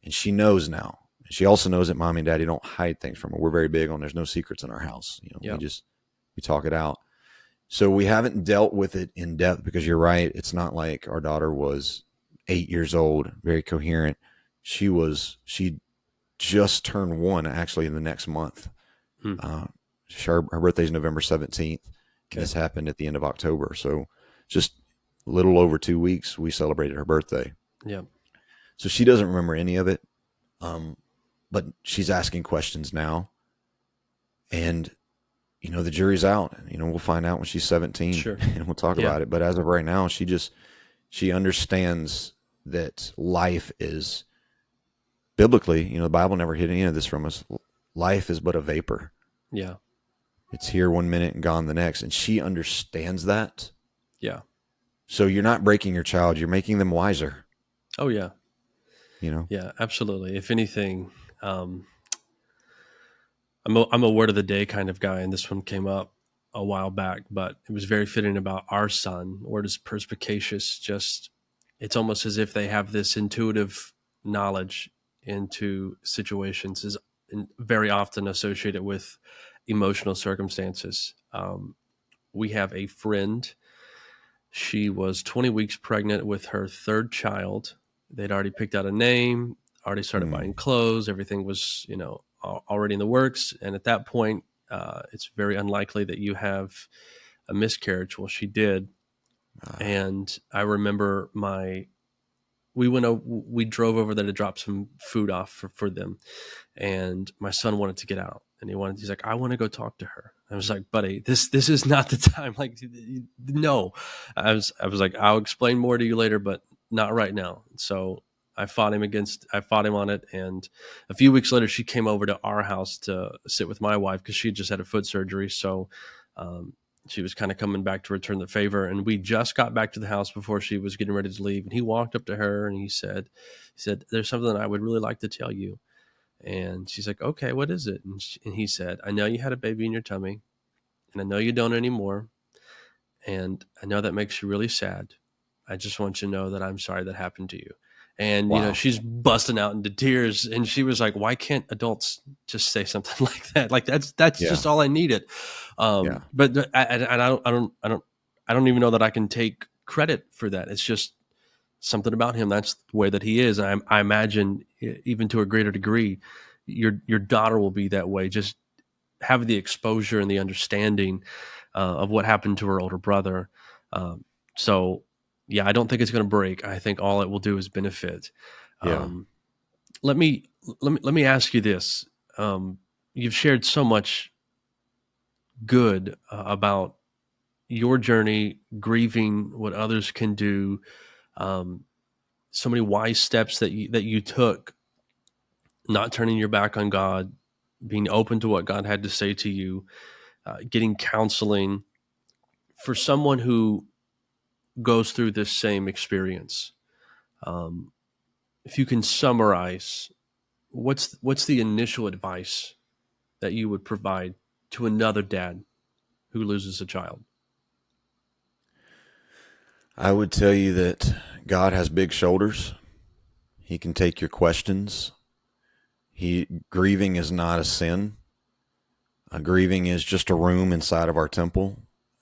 and she knows now. She also knows that mommy and daddy don't hide things from her. We're very big on there's no secrets in our house. You know, we talk it out. So we haven't dealt with it in depth because you're right. It's not like our daughter was 8 years old, very coherent. She just turned 1 actually in the next month. Her birthday is November 17th. Okay. This happened at the end of October. So just a little over 2 weeks, we celebrated her birthday. Yeah. So she doesn't remember any of it. But she's asking questions now. And, you know, the jury's out. You know, we'll find out when she's 17 and we'll talk about it. But as of right now, she understands that life is biblically, you know, the Bible never hid any of this from us. Life is but a vapor. Yeah. It's here 1 minute and gone the next. And she understands that. Yeah. So you're not breaking your child. You're making them wiser. Oh, yeah. You know? Yeah, absolutely. If anything, I'm a word of the day kind of guy, and this one came up a while back, but it was very fitting about our son. Word is perspicacious. Just, it's almost as if they have this intuitive knowledge into situations, is very often associated with emotional circumstances. We have a friend. She was 20 weeks pregnant with her third child. They'd already picked out a name, already started buying clothes. Everything was, you know, already in the works. And at that point, it's very unlikely that you have a miscarriage. Well, she did. And I remember we drove over there to drop some food off for them. And my son wanted to get out and he's like, I want to go talk to her. I was like, buddy, this is not the time. Like, no, I was like, I'll explain more to you later, but not right now. So I fought him on it. And a few weeks later, she came over to our house to sit with my wife because she had just had a foot surgery. So she was kind of coming back to return the favor. And we just got back to the house before she was getting ready to leave. And he walked up to her and he said, there's something that I would really like to tell you. And she's like, okay, what is it? And he said, I know you had a baby in your tummy and I know you don't anymore. And I know that makes you really sad. I just want you to know that I'm sorry that happened to you. And, you know, she's busting out into tears and she was like, why can't adults just say something like that? Like that's just all I needed. But I don't even know that I can take credit for that. It's just something about him. That's the way that he is. And I imagine even to a greater degree, your daughter will be that way. Just have the exposure and the understanding of what happened to her older brother. So yeah, I don't think it's going to break. I think all it will do is benefit. Let me ask you this. You've shared so much good about your journey, grieving, what others can do, so many wise steps that you took, not turning your back on God, being open to what God had to say to you, getting counseling. For someone who goes through this same experience, if you can summarize, what's the initial advice that you would provide to another dad who loses a child? I would tell you that God has big shoulders. He can take your questions. Grieving is not a sin. Grieving is just a room inside of our temple,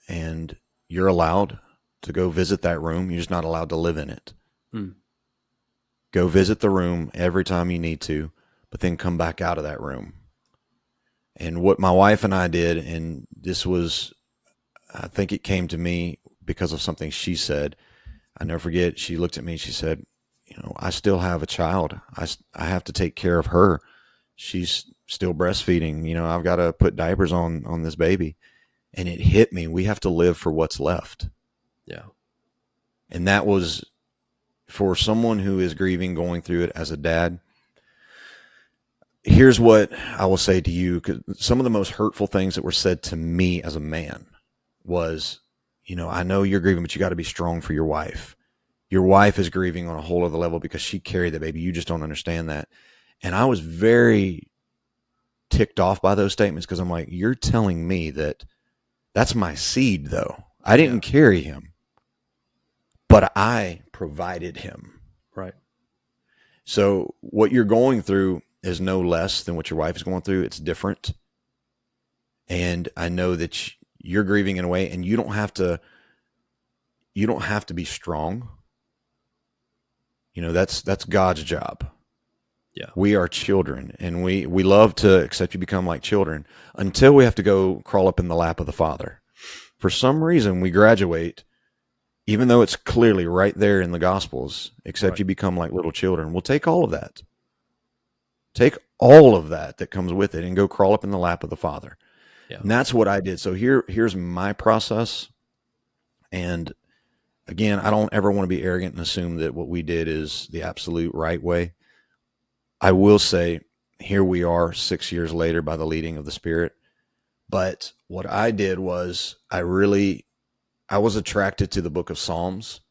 and you're allowed to go visit that room. You're just not allowed to live in it. Go visit the room every time you need to, but then come back out of that room. And what my wife and I did, and this was, I think it came to me because of something she said. I never forget, she looked at me and she said, you know, I still have a child. I have to take care of her. She's still breastfeeding. I've got to put diapers on this baby. And it hit me. We have to live for what's left. Yeah. And that was for someone who is grieving, going through it as a dad. Here's what I will say to you. 'Cause some of the most hurtful things that were said to me as a man was, I know you're grieving, but you got to be strong for your wife. Your wife is grieving on a whole other level because she carried the baby. You just don't understand that. And I was very ticked off by those statements because I'm like, you're telling me that that's my seed, though. I didn't carry him, but I provided him. Right. So what you're going through is no less than what your wife is going through. It's different. And I know that you're grieving in a way, and you don't have to be strong. That's God's job. Yeah. We are children, and we love to accept you become like children until we have to go crawl up in the lap of the Father. For some reason, we graduate, even though it's clearly right there in the Gospels, except you become like little children. We'll take all of that. Take all of that comes with it and go crawl up in the lap of the Father. Yeah. And that's what I did. So here's my process. And again, I don't ever want to be arrogant and assume that what we did is the absolute right way. I will say, here we are 6 years later by the leading of the Spirit. But what I did was I was attracted to the book of Psalms.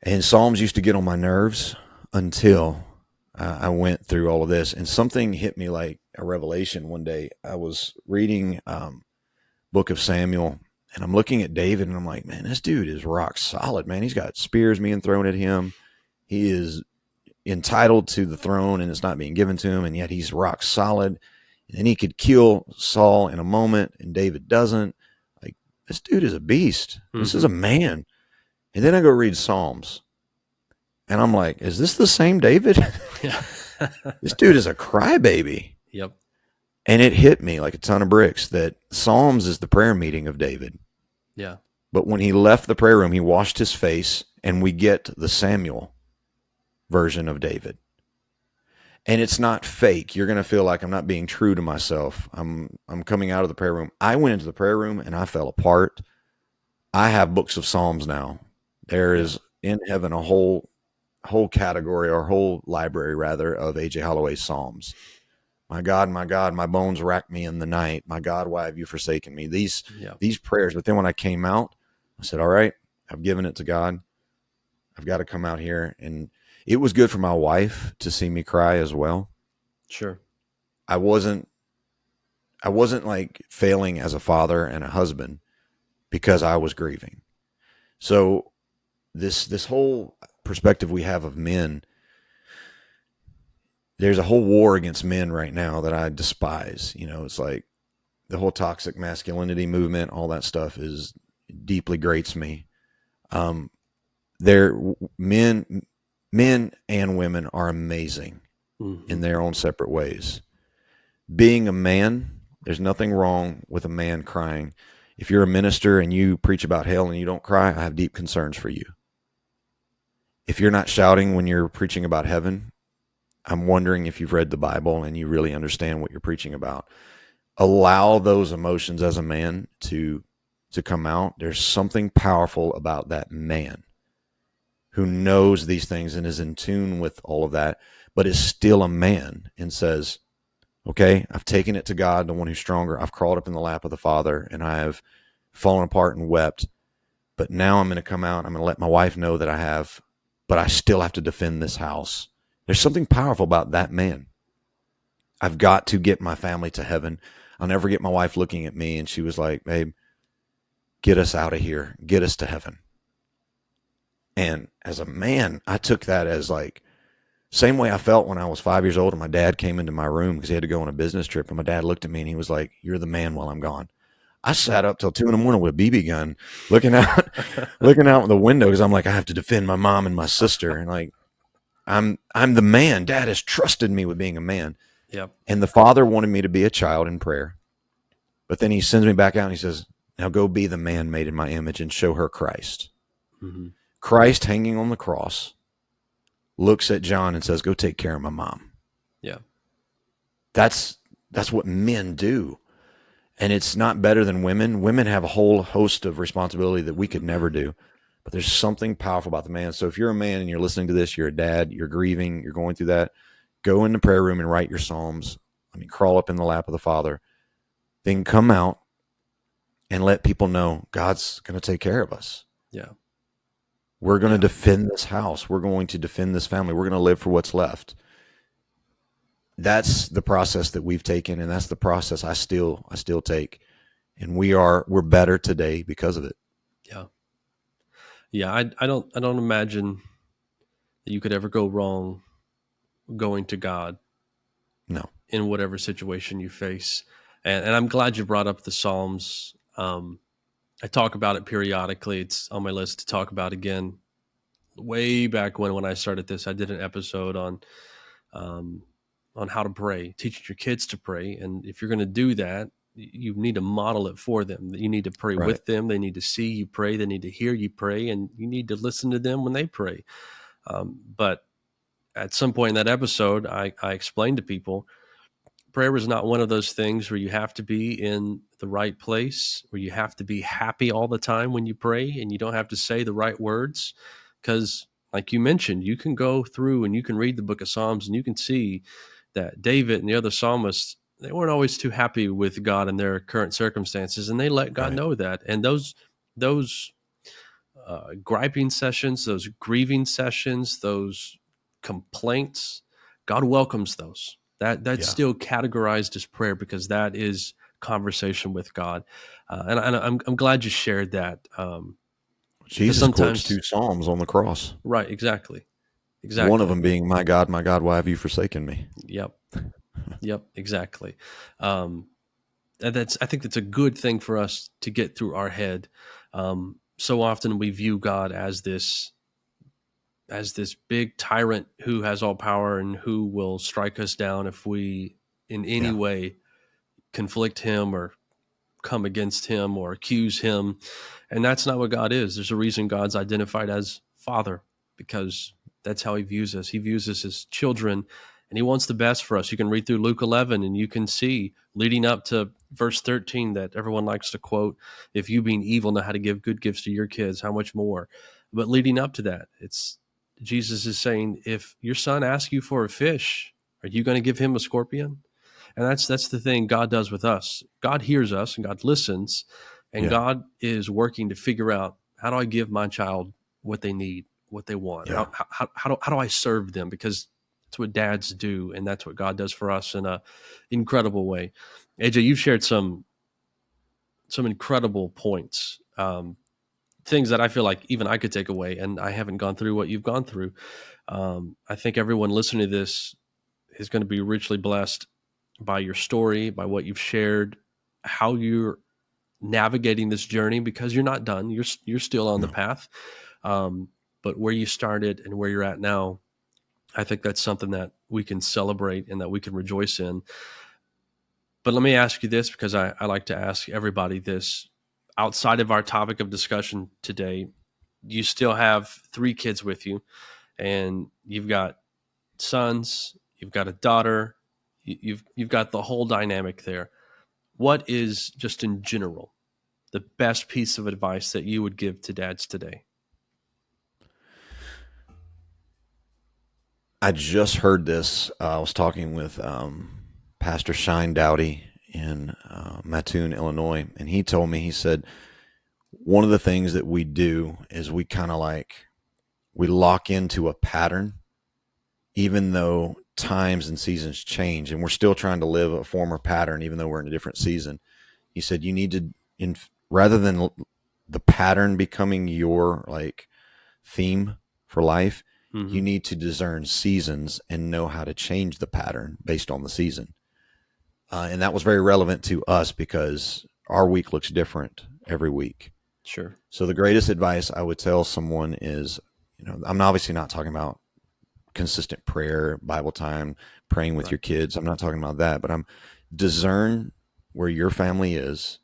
And Psalms used to get on my nerves until I went through all of this. And something hit me like a revelation one day. I was reading book of Samuel, and I'm looking at David, and I'm like, man, this dude is rock solid, man. He's got spears being thrown at him. He is entitled to the throne, and it's not being given to him, and yet he's rock solid. And he could kill Saul in a moment, and David doesn't. Like, this dude is a beast. Mm-hmm. This is a man. And then I go read Psalms, and I'm like, is this the same David? Yeah. This dude is a crybaby. Yep. And it hit me like a ton of bricks that Psalms is the prayer meeting of David. Yeah. But when he left the prayer room, he washed his face, and we get the Samuel version of David. And it's not fake. You're going to feel like I'm not being true to myself. I'm coming out of the prayer room. I went into the prayer room and I fell apart. I have books of Psalms now. There is in heaven a whole category, or whole library rather, of AJ Holloway Psalms. My God, my bones rack me in the night. My God, why have you forsaken me? These prayers. But then when I came out, I said, all right, I've given it to God. I've got to come out here. And it was good for my wife to see me cry as well. Sure. I wasn't like failing as a father and a husband because I was grieving. So this whole perspective we have of men, there's a whole war against men right now that I despise. It's like the whole toxic masculinity movement, all that stuff deeply grates me. Men and women are amazing in their own separate ways. Being a man, there's nothing wrong with a man crying. If you're a minister and you preach about hell and you don't cry, I have deep concerns for you. If you're not shouting when you're preaching about heaven, I'm wondering if you've read the Bible and you really understand what you're preaching about. Allow those emotions as a man to come out. There's something powerful about that man who knows these things and is in tune with all of that, but is still a man and says, okay, I've taken it to God, the one who's stronger. I've crawled up in the lap of the Father, and I have fallen apart and wept. But now I'm going to come out. I'm going to let my wife know that I have, but I still have to defend this house. There's something powerful about that man. I've got to get my family to heaven. I'll never get my wife looking at me, and she was like, babe, get us out of here. Get us to heaven. And as a man, I took that as like, same way I felt when I was 5 years old and my dad came into my room because he had to go on a business trip. And my dad looked at me and he was like, you're the man while I'm gone. I sat up till 2 a.m. with a BB gun looking out the window because I'm like, I have to defend my mom and my sister. And like, I'm the man. Dad has trusted me with being a man. Yep. And the Father wanted me to be a child in prayer. But then he sends me back out and he says, now go be the man made in my image and show her Christ. Mm-hmm. Christ hanging on the cross looks at John and says, go take care of my mom. Yeah. That's what men do. And it's not better than women. Women have a whole host of responsibility that we could never do. But there's something powerful about the man. So if you're a man and you're listening to this, you're a dad, you're grieving, you're going through that, go in the prayer room and write your Psalms. Crawl up in the lap of the Father. Then come out and let people know God's going to take care of us. Yeah. We're going to defend this house. We're going to defend this family. We're going to live for what's left. That's the process that we've taken, and that's the process I still take. And we're better today because of it. Yeah. Yeah. I don't imagine that you could ever go wrong going to God. No. In whatever situation you face. And I'm glad you brought up the Psalms. I talk about it periodically. It's on my list to talk about again. Way back when I started this, I did an episode on how to pray, teaching your kids to pray. And if you're going to do that, you need to model it for them. You need to pray with them. They need to see you pray. They need to hear you pray, and you need to listen to them when they pray. But at some point in that episode, I explained to people, prayer is not one of those things where you have to be in the right place, where you have to be happy all the time when you pray, and you don't have to say the right words. Because like you mentioned, you can go through and you can read the book of Psalms and you can see that David and the other psalmists, they weren't always too happy with God in their current circumstances, and they let God know that. And those griping sessions, those grieving sessions, those complaints, God welcomes those. That's still categorized as prayer because that is conversation with God. And I'm glad you shared that. Jesus quotes 2 Psalms on the cross. Right, exactly. One of them being, my God, why have you forsaken me? Yep, exactly. I think that's a good thing for us to get through our head. So often we view God as this big tyrant who has all power and who will strike us down if we in any way conflict him or come against him or accuse him. And that's not what God is. There's a reason God's identified as Father, because that's how he views us. He views us as children, and he wants the best for us. You can read through Luke 11 and you can see leading up to verse 13 that everyone likes to quote, if you being evil know how to give good gifts to your kids, how much more? But leading up to that, Jesus is saying, if your son asks you for a fish, are you going to give him a scorpion? And that's the thing God does with us. God hears us and God listens, and God is working to figure out, how do I give my child what they need, what they want? Yeah. How do I serve them? Because that's what dads do, and that's what God does for us in an incredible way. AJ, you've shared some incredible points, things that I feel like even I could take away, and I haven't gone through what you've gone through. I think everyone listening to this is going to be richly blessed by your story, by what you've shared, how you're navigating this journey, because you're not done. You're still on the path. But where you started and where you're at now, I think that's something that we can celebrate and that we can rejoice in. But let me ask you this, because I like to ask everybody this. Outside of our topic of discussion today, you still have 3 kids with you, and you've got sons, you've got a daughter, you've got the whole dynamic there. What is, just in general, the best piece of advice that you would give to dads today? I just heard this. I was talking with Pastor Shine Dowdy in Mattoon, Illinois, and he told me, he said, one of the things that we do is we kind of we lock into a pattern, even though times and seasons change, and we're still trying to live a former pattern, even though we're in a different season. He said, you need to, rather than the pattern becoming your theme for life, you need to discern seasons and know how to change the pattern based on the season. And that was very relevant to us because our week looks different every week. Sure. So the greatest advice I would tell someone is, I'm obviously not talking about consistent prayer, Bible time, praying with your kids. I'm not talking about that, but I'm discern where your family is,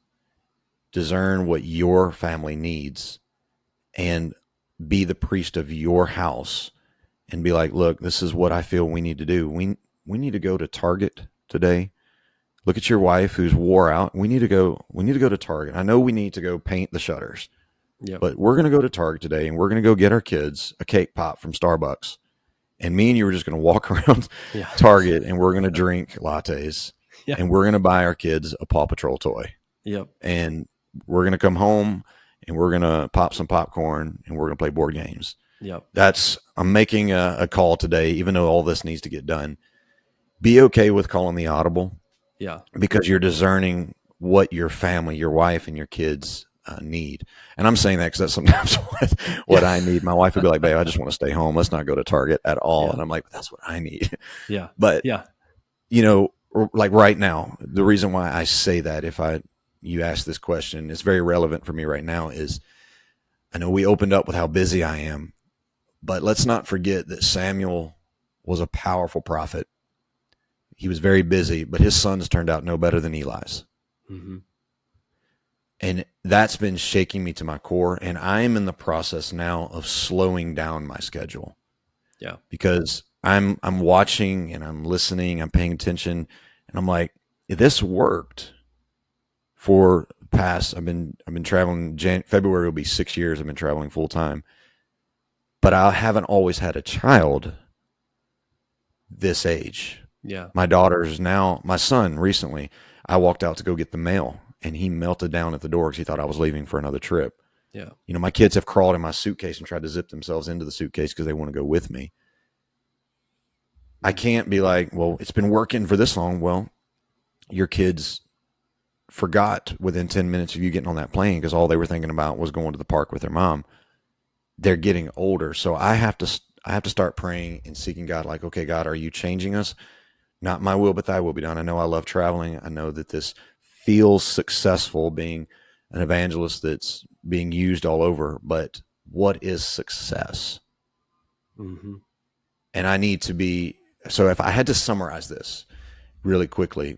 discern what your family needs, and be the priest of your house and be like, look, this is what I feel we need to do. We need to go to Target today. Look at your wife who's wore out. We need to go to Target. I know we need to go paint the shutters. Yep. But we're going to go to Target today, and we're going to go get our kids a cake pop from Starbucks. And me and you are just going to walk around Target, and we're going to drink lattes, and we're going to buy our kids a Paw Patrol toy. Yep. And we're going to come home, and we're going to pop some popcorn, and we're going to play board games. Yep. I'm making a call today, even though all this needs to get done. Be okay with calling the audible. Yeah. Because you're discerning what your family, your wife, and your kids need. And I'm saying that because that's sometimes what I need. My wife would be like, babe, I just want to stay home. Let's not go to Target at all. Yeah. And I'm like, that's what I need. Yeah. But, like right now, the reason why I say that, you ask this question, it's very relevant for me right now, is I know we opened up with how busy I am, but let's not forget that Samuel was a powerful prophet. He was very busy, but his sons turned out no better than Eli's. Mm-hmm. And that's been shaking me to my core. And I am in the process now of slowing down my schedule. Yeah. Because I'm watching and I'm listening, I'm paying attention, and I'm like, this worked for past. I've been traveling. February will be 6 years. I've been traveling full time, but I haven't always had a child this age. Yeah. My son recently, I walked out to go get the mail, and he melted down at the door because he thought I was leaving for another trip. Yeah. My kids have crawled in my suitcase and tried to zip themselves into the suitcase because they want to go with me. I can't be like, well, it's been working for this long. Well, your kids forgot within 10 minutes of you getting on that plane because all they were thinking about was going to the park with their mom. They're getting older. So I have to start praying and seeking God, like, okay, God, are you changing us? Not my will, but thy will be done. I know I love traveling. I know that this feels successful, being an evangelist that's being used all over, but what is success? Mm-hmm. And I need to be, so if I had to summarize this really quickly,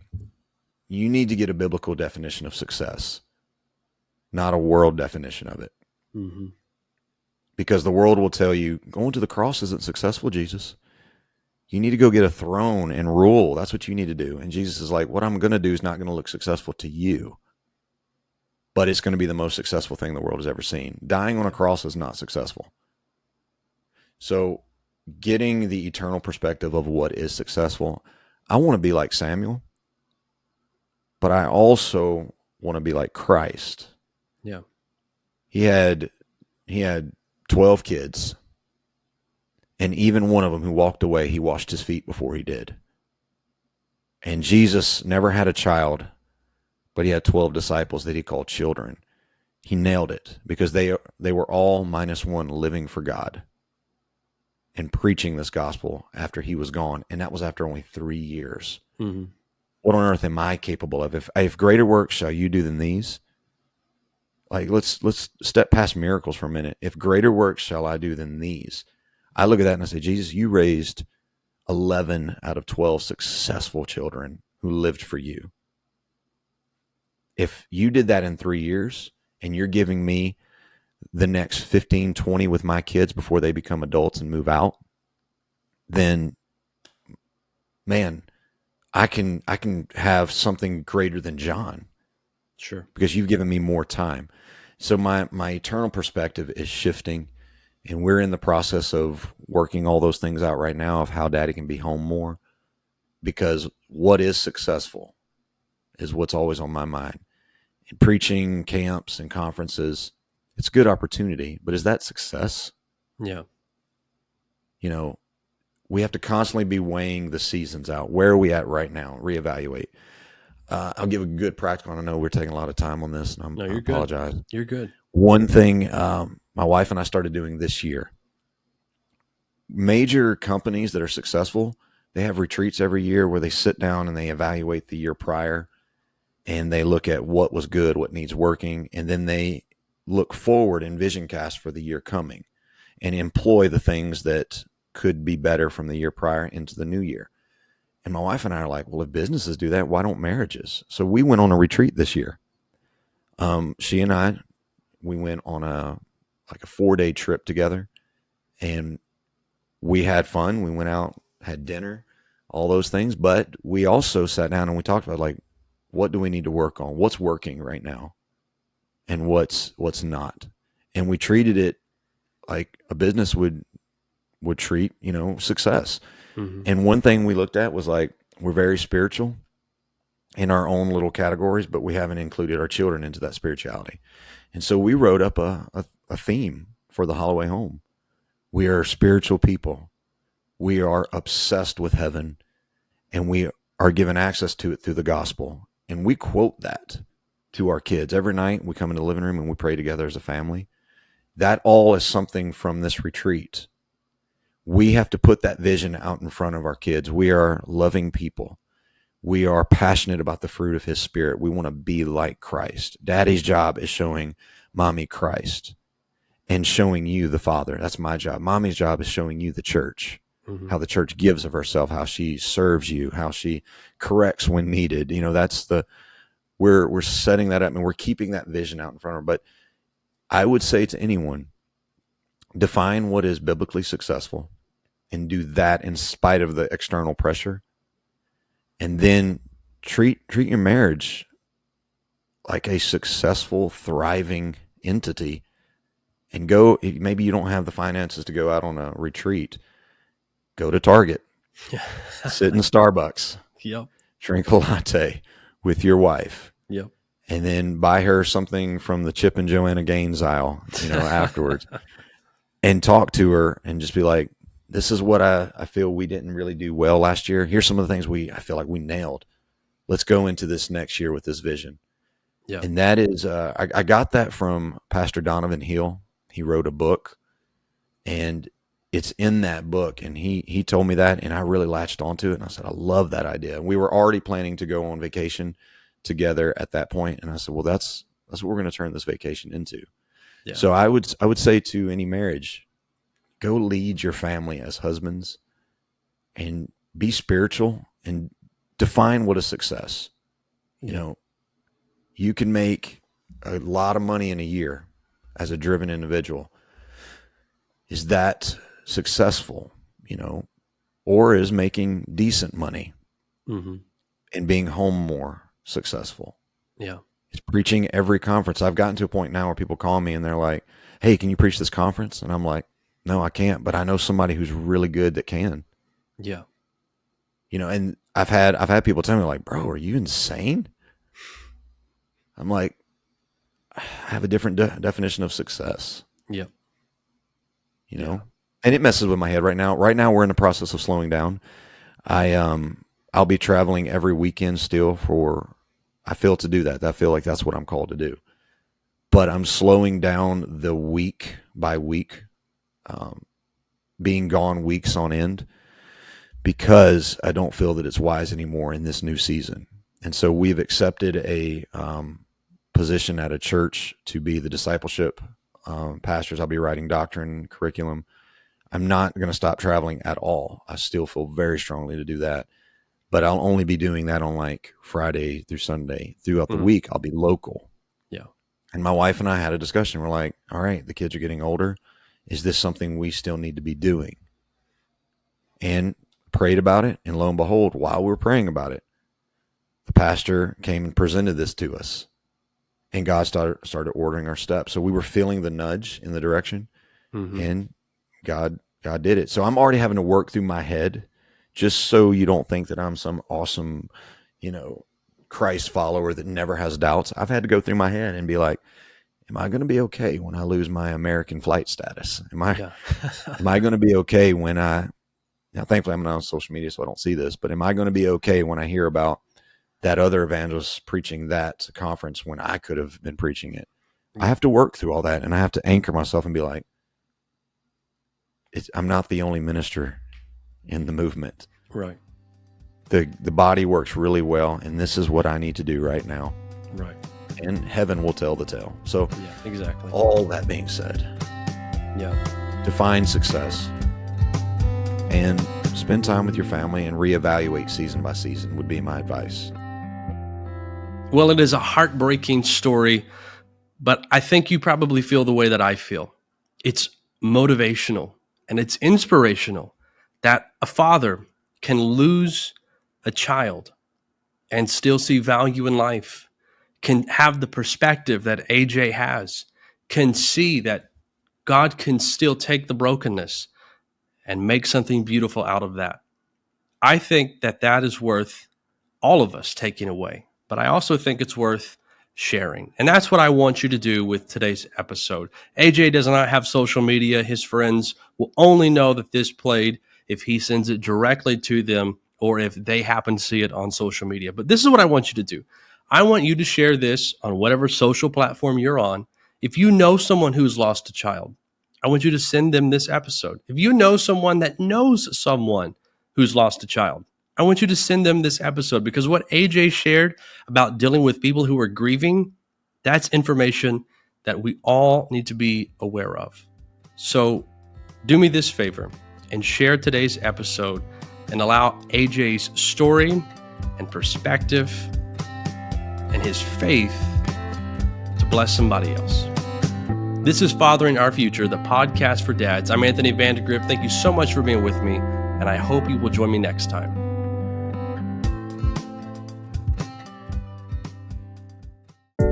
you need to get a biblical definition of success, not a world definition of it. Mm-hmm. Because the world will tell you, going to the cross isn't successful, Jesus. You need to go get a throne and rule. That's what you need to do. And Jesus is like, what I'm going to do is not going to look successful to you, but it's going to be the most successful thing the world has ever seen. Dying on a cross is not successful. So getting the eternal perspective of what is successful, I want to be like Samuel, but I also want to be like Christ. Yeah. He had 12 kids. And even one of them who walked away, he washed his feet before he did. And Jesus never had a child, but he had 12 disciples that he called children. He nailed it because they were all minus one living for God and preaching this gospel after he was gone. And that was after only 3 years. Mm-hmm. What on earth am I capable of? If greater works shall you do than these? Like, let's step past miracles for a minute. If greater works shall I do than these? I look at that and I say, Jesus, you raised 11 out of 12 successful children who lived for you. If you did that in 3 years and you're giving me the next 15, 20 with my kids before they become adults and move out, then, man, I can have something greater than John. Sure. Because you've given me more time. So my eternal perspective is shifting. And we're in the process of working all those things out right now of how daddy can be home more, because what is successful is what's always on my mind. And preaching, camps, and conferences, it's a good opportunity, but is that success? Yeah. We have to constantly be weighing the seasons out. Where are we at right now? Reevaluate. I'll give a good practical. I know we're taking a lot of time on this, and I apologize. Good. You're good. One thing my wife and I started doing this year, major companies that are successful, they have retreats every year where they sit down and they evaluate the year prior, and they look at what was good, what needs working, and then they look forward and vision cast for the year coming and employ the things that could be better from the year prior into the new year. And my wife and I are like, well, if businesses do that, why don't marriages? So we went on a retreat this year. She and I, we went on a 4-day trip together, and we had fun. We went out, had dinner, all those things. But we also sat down and we talked about, like, what do we need to work on? What's working right now and what's not? And we treated it like a business would treat, success. Mm-hmm. And one thing we looked at was, like, we're very spiritual in our own little categories, but we haven't included our children into that spirituality. And so we wrote up a theme for the Holloway home. We are spiritual people. We are obsessed with heaven, and we are given access to it through the gospel. And we quote that to our kids. Every night we come in the living room and we pray together as a family. That all is something from this retreat. We have to put that vision out in front of our kids. We are loving people. We are passionate about the fruit of his spirit. We want to be like Christ. Daddy's job is showing mommy Christ and showing you the Father. That's my job. Mommy's job is showing you the church, Mm-hmm. how the church gives of herself, how she serves you, how she corrects when needed. That's we're setting that up, and we're keeping that vision out in front of her. But I would say to anyone, define what is biblically successful and do that in spite of the external pressure. And then treat your marriage like a successful, thriving entity. And go, maybe you don't have the finances to go out on a retreat. Go to Target, sit in Starbucks, Yep. drink a latte with your wife. Yep. And then buy her something from the Chip and Joanna Gaines aisle, afterwards. And talk to her and just be like, this is what I feel we didn't really do well last year. Here's some of the things I feel like we nailed. Let's go into this next year with this vision. Yeah. And that is, I got that from Pastor Donovan Hill. He wrote a book, and it's in that book. And he told me that, and I really latched onto it. And I said, I love that idea. And we were already planning to go on vacation together at that point. And I said, well, that's what we're going to turn this vacation into. Yeah. So I would say to any marriage, go lead your family as husbands and be spiritual and define what is success. You can make a lot of money in a year as a driven individual. Is that successful? Or is making decent money Mm-hmm. and being home more successful? Yeah. It's preaching every conference. I've gotten to a point now where people call me and they're like, hey, can you preach this conference? And I'm like, no, I can't, but I know somebody who's really good that can. Yeah. And I've had people tell me, like, bro, are you insane? I'm like, I have a different definition of success. Yeah. And it messes with my head right now. Right now we're in the process of slowing down. I'll be traveling every weekend still I feel to do that. I feel like that's what I'm called to do. But I'm slowing down the week by week, being gone weeks on end, because I don't feel that it's wise anymore in this new season. And so we've accepted a position at a church to be the discipleship pastors. I'll be writing doctrine, curriculum. I'm not going to stop traveling at all. I still feel very strongly to do that. But I'll only be doing that on like Friday through Sunday. Throughout the week, I'll be local. Yeah. And my wife and I had a discussion. We're like, all right, the kids are getting older. Is this something we still need to be doing? And prayed about it. And lo and behold, while we were praying about it, the pastor came and presented this to us. And God started ordering our steps. So we were feeling the nudge in the direction. Mm-hmm. And God did it. So I'm already having to work through my head, just so you don't think that I'm some awesome, Christ follower that never has doubts. I've had to go through my head and be like, am I going to be okay when I lose my American flight status? Am I going to be okay when now thankfully I'm not on social media, so I don't see this, but am I going to be okay when I hear about that other evangelist preaching that conference when I could have been preaching it? I have to work through all that, and I have to anchor myself and be like, I'm not the only minister in the movement. Right. The body works really well, and this is what I need to do right now. Right. And heaven will tell the tale. So Yeah, exactly. all that being said, Yeah. define success and spend time with your family and reevaluate season by season would be my advice. Well, it is a heartbreaking story, but I think you probably feel the way that I feel. It's motivational and it's inspirational that a father can lose a child and still see value in life, can have the perspective that AJ has, can see that God can still take the brokenness and make something beautiful out of that. I think that that is worth all of us taking away, but I also think it's worth sharing. And that's what I want you to do with today's episode. AJ does not have social media. His friends will only know that this played if he sends it directly to them or if they happen to see it on social media. But this is what I want you to do. I want you to share this on whatever social platform you're on. If you know someone who's lost a child, I want you to send them this episode. If you know someone that knows someone who's lost a child, I want you to send them this episode, because what AJ shared about dealing with people who are grieving, that's information that we all need to be aware of. So do me this favor and share today's episode and allow AJ's story and perspective and his faith to bless somebody else. This is Fathering Our Future, the podcast for dads. I'm Anthony Vandegrift. Thank you so much for being with me, and I hope you will join me next time.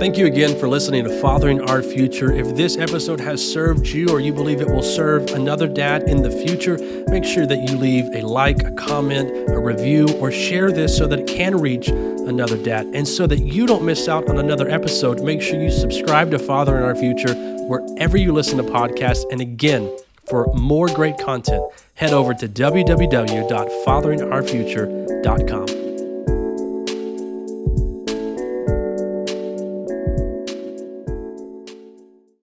Thank you again for listening to Fathering Our Future. If this episode has served you or you believe it will serve another dad in the future, make sure that you leave a like, a comment, a review, or share this so that it can reach another dad. And so that you don't miss out on another episode, make sure you subscribe to Fathering Our Future wherever you listen to podcasts. And again, for more great content, head over to www.fatheringourfuture.com.